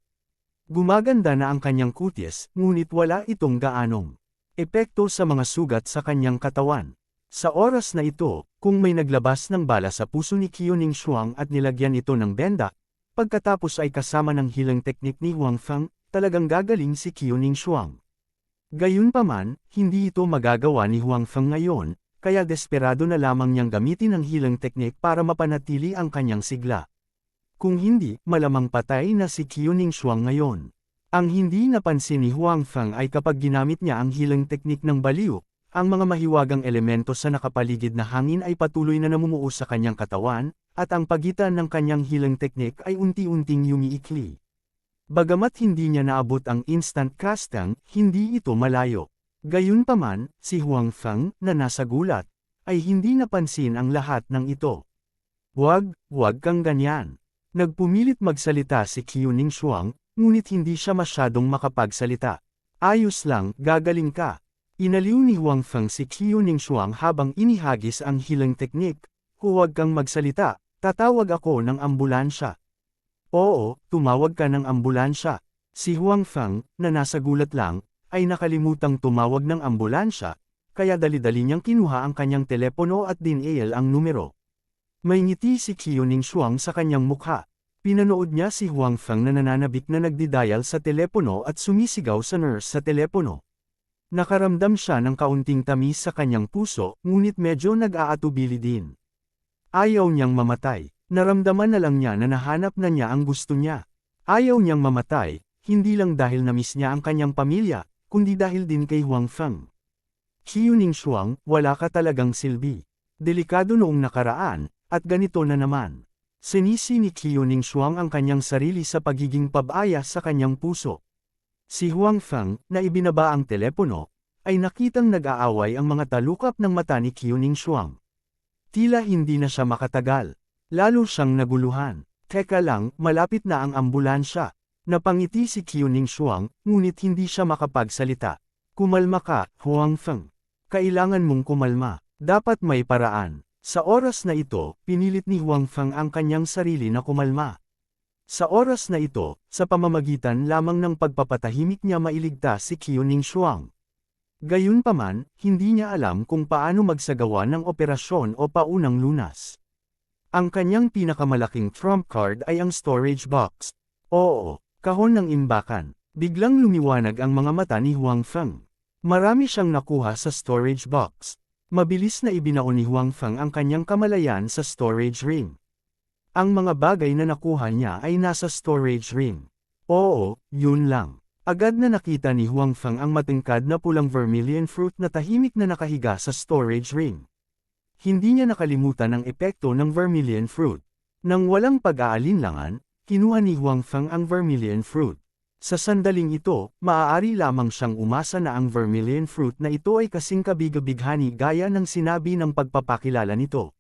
Gumaganda na ang kanyang kutis, ngunit wala itong gaanong epekto sa mga sugat sa kanyang katawan. Sa oras na ito, kung may naglabas ng bala sa puso ni Qiuning Shuang at nilagyan ito ng benda, pagkatapos ay kasama ng hilang teknik ni Huang Feng, talagang gagaling si Qiuning Shuang. Gayunpaman, hindi ito magagawa ni Huang Feng ngayon, kaya desperado na lamang niyang gamitin ang hilang teknik para mapanatili ang kanyang sigla. Kung hindi, malamang patay na si Qiuning Shuang ngayon. Ang hindi napansin ni Huang Feng ay kapag ginamit niya ang hilang teknik ng baliw, ang mga mahiwagang elemento sa nakapaligid na hangin ay patuloy na namumuo sa kanyang katawan, at ang pagitan ng kanyang hilang teknik ay unti-unting yumiikli. Bagamat hindi niya naabot ang instant casting, hindi ito malayo. Gayunpaman, si Huang Feng, na nasa gulat, ay hindi napansin ang lahat ng ito. Huwag kang ganyan. Nagpumilit magsalita si Qiuning Shuang, ngunit hindi siya masyadong makapagsalita. Ayos lang, gagaling ka. Inaliw ni Huang Feng si Qiuning Shuang habang inihagis ang hilang teknik. Huwag kang magsalita, tatawag ako ng ambulansya. Oo, tumawag ka ng ambulansya. Si Huang Feng, na nasa gulat lang, ay nakalimutang tumawag ng ambulansya, kaya dali-dali niyang kinuha ang kanyang telepono at dinial ang numero. May ngiti si Qiuning Shuang sa kanyang mukha. Pinanood niya si Huang Feng na nananabik na nagdidial sa telepono at sumisigaw sa nurse sa telepono. Nakaramdam siya ng kaunting tamis sa kanyang puso, ngunit medyo nag-aatubili din. Ayaw niyang mamatay. Naramdaman na lang niya na nahanap na niya ang gusto niya. Ayaw niyang mamatay, hindi lang dahil na-miss niya ang kanyang pamilya, kundi dahil din kay Huang Feng. Qiuning Shuang, wala ka talagang silbi. Delikado noong nakaraan, at ganito na naman. Sinisi ni Qiuning Shuang ang kanyang sarili sa pagiging pabaya sa kanyang puso. Si Huang Feng, na ibinaba ang telepono, ay nakitang nag-aaway ang mga talukap ng mata ni Qiuning Shuang. Tila hindi na siya makatagal. Lalo siyang naguluhan. Teka lang, malapit na ang ambulansya. Napangiti si Qiuning Shuang, ngunit hindi siya makapagsalita. Kumalma ka, Huang Feng. Kailangan mong kumalma. Dapat may paraan. Sa oras na ito, pinilit ni Huang Feng ang kanyang sarili na kumalma. Sa oras na ito, sa pamamagitan lamang ng pagpapatahimik niya mailigtas si Qiuning Shuang. Gayunpaman, hindi niya alam kung paano magsagawa ng operasyon o paunang lunas. Ang kanyang pinakamalaking trump card ay ang storage box. Oo, kahon ng imbakan. Biglang lumiwanag ang mga mata ni Huang Feng. Marami siyang nakuha sa storage box. Mabilis na ibinaon ni Huang Feng ang kanyang kamalayan sa storage ring. Ang mga bagay na nakuha niya ay nasa storage ring. Oo, yun lang. Agad na nakita ni Huang Feng ang matingkad na pulang vermilion fruit na tahimik na nakahiga sa storage ring. Hindi niya nakalimutan ang epekto ng vermilion fruit. Nang walang pag-aalinlangan, kinuha ni Huang Feng ang vermilion fruit. Sa sandaling ito, maaari lamang siyang umasa na ang vermilion fruit na ito ay kasing kabigabighani gaya ng sinabi ng pagpapakilala nito.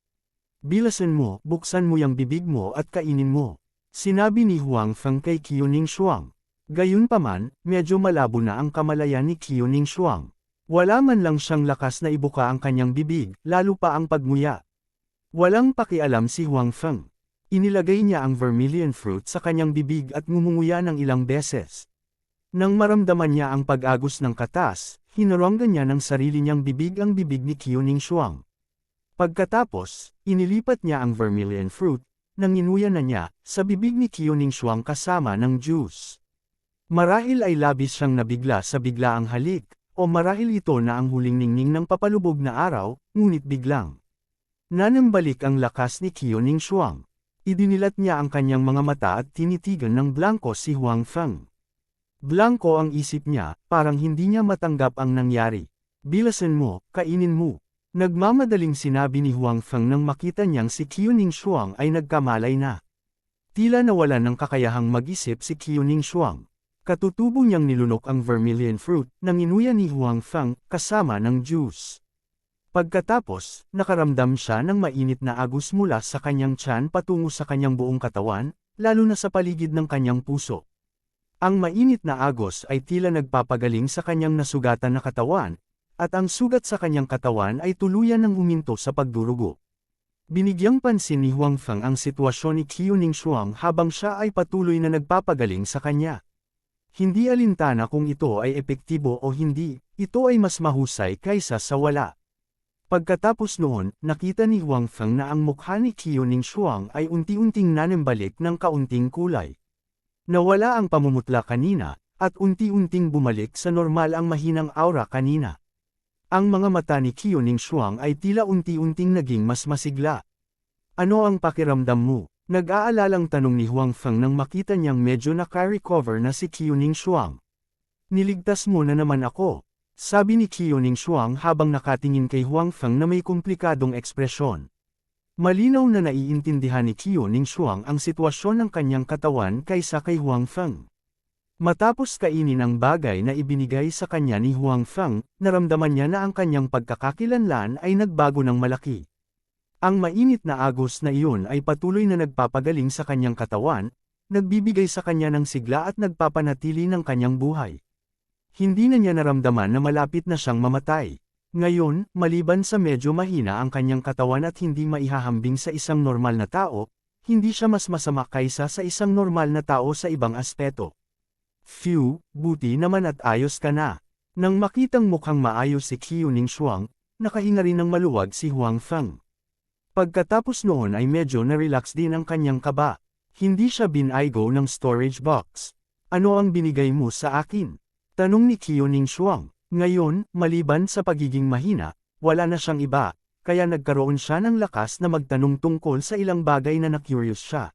Bilasan mo, buksan mo yung bibig mo at kainin mo. Sinabi ni Huang Feng kay Qiuning Shuang. Gayunpaman, medyo malabo na ang kamalayan ni Qiuning Shuang. Wala man lang siyang lakas na ibuka ang kanyang bibig, lalo pa ang pagmuya. Walang pakialam si Huang Feng. Inilagay niya ang vermilion fruit sa kanyang bibig at ngumunguya ng ilang beses. Nang maramdaman niya ang pag-agos ng katas, hinaronggan niya ng sarili niyang bibig ang bibig ni Qiuning Shuang. Pagkatapos, inilipat niya ang vermilion fruit, nang inuya na niya, sa bibig ni Qiuning Shuang kasama ng juice. Marahil ay labis siyang nabigla sa biglaang halik, o marahil ito na ang huling ningning ng papalubog na araw, ngunit biglang nanambalik ang lakas ni Qiuning Shuang. Idinilat niya ang kanyang mga mata at tinitigan ng blanko si Huang Feng. Blanko ang isip niya, parang hindi niya matanggap ang nangyari. Bilasan mo, kainin mo. Nagmamadaling sinabi ni Huang Feng nang makita niyang si Qiuning Shuang ay nagkamalay na. Tila nawalan ng kakayahang mag-isip si Qiuning Shuang. Katutubo niyang nilunok ang vermilion fruit na inuya ni Huang Feng kasama ng juice. Pagkatapos, nakaramdam siya ng mainit na agos mula sa kanyang tiyan patungo sa kanyang buong katawan, lalo na sa paligid ng kanyang puso. Ang mainit na agos ay tila nagpapagaling sa kanyang nasugatan na katawan, at ang sugat sa kanyang katawan ay tuluyan ng huminto sa pagdurugo. Binigyang pansin ni Huang Feng ang sitwasyon ni Qiu Ningshuang habang siya ay patuloy na nagpapagaling sa kanya. Hindi alintana kung ito ay epektibo o hindi, ito ay mas mahusay kaysa sa wala. Pagkatapos noon, nakita ni Huang Feng na ang mukha ni Qiu Ningshuang ay unti-unting nanembalik ng kaunting kulay. Nawala ang pamumutla kanina, at unti-unting bumalik sa normal ang mahinang aura kanina. Ang mga mata ni Qiu Ningshuang ay tila unti-unting naging mas masigla. Ano ang pakiramdam mo? Nag-aalalang tanong ni Huang Feng nang makita niyang medyo naka-recover na si Qiu Ningshuang. Niligtas mo na naman ako, sabi ni Qiu Ningshuang habang nakatingin kay Huang Feng na may komplikadong ekspresyon. Malinaw na naiintindihan ni Qiu Ningshuang ang sitwasyon ng kanyang katawan kaysa kay Huang Feng. Matapos kainin ang bagay na ibinigay sa kanya ni Huang Feng, naramdaman niya na ang kanyang pagkakakilanlan ay nagbago ng malaki. Ang mainit na agos na iyon ay patuloy na nagpapagaling sa kanyang katawan, nagbibigay sa kanya ng sigla at nagpapanatili ng kanyang buhay. Hindi na niya naramdaman na malapit na siyang mamatay. Ngayon, maliban sa medyo mahina ang kanyang katawan at hindi maihahambing sa isang normal na tao, hindi siya mas masama kaysa sa isang normal na tao sa ibang aspeto. Phew, buti naman at ayos ka na. Nang makitang mukhang maayos si Qiu Ningshuang, nakahinga rin ng maluwag si Huang Feng. Pagkatapos noon ay medyo na-relax din ang kanyang kaba. Hindi siya binaygo ng storage box. Ano ang binigay mo sa akin? Tanong ni Qiu Ningshuang. Ngayon, maliban sa pagiging mahina, wala na siyang iba, kaya nagkaroon siya ng lakas na magtanong tungkol sa ilang bagay na na-curious siya.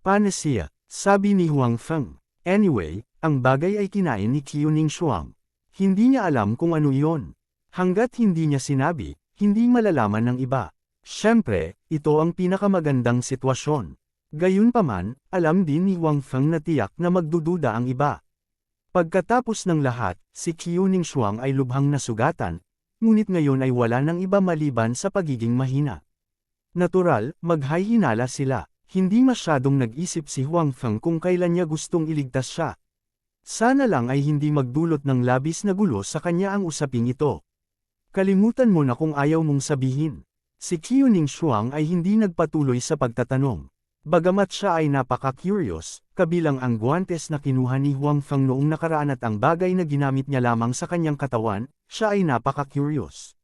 Panacea, sabi ni Huang Feng. Anyway, ang bagay ay kinain ni Qiu Ningshuang. Hindi niya alam kung ano iyon. Hanggat hindi niya sinabi, hindi malalaman ng iba. Siyempre, ito ang pinakamagandang sitwasyon. Gayunpaman, alam din ni Huang Feng na tiyak na magdududa ang iba. Pagkatapos ng lahat, si Qiu Ningshuang ay lubhang nasugatan, ngunit ngayon ay wala ng iba maliban sa pagiging mahina. Natural, maghihinala sila. Hindi masyadong nag-isip si Huang Feng kung kailan niya gustong iligtas siya. Sana lang ay hindi magdulot ng labis na gulo sa kanya ang usaping ito. Kalimutan mo na kung ayaw mong sabihin. Si Qiu Ningshuang ay hindi nagpatuloy sa pagtatanong. Bagamat siya ay napaka-curious, kabilang ang guwantes na kinuha ni Huang Feng noong nakaraan at ang bagay na ginamit niya lamang sa kanyang katawan, siya ay napaka-curious.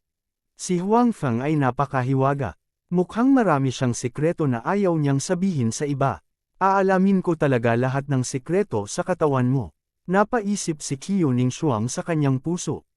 Si Huang Feng ay napakahiwaga. Mukhang marami siyang sikreto na ayaw niyang sabihin sa iba. Aalamin ko talaga lahat ng sikreto sa katawan mo. Napaisip si Qiu Ningshuang sa kanyang puso.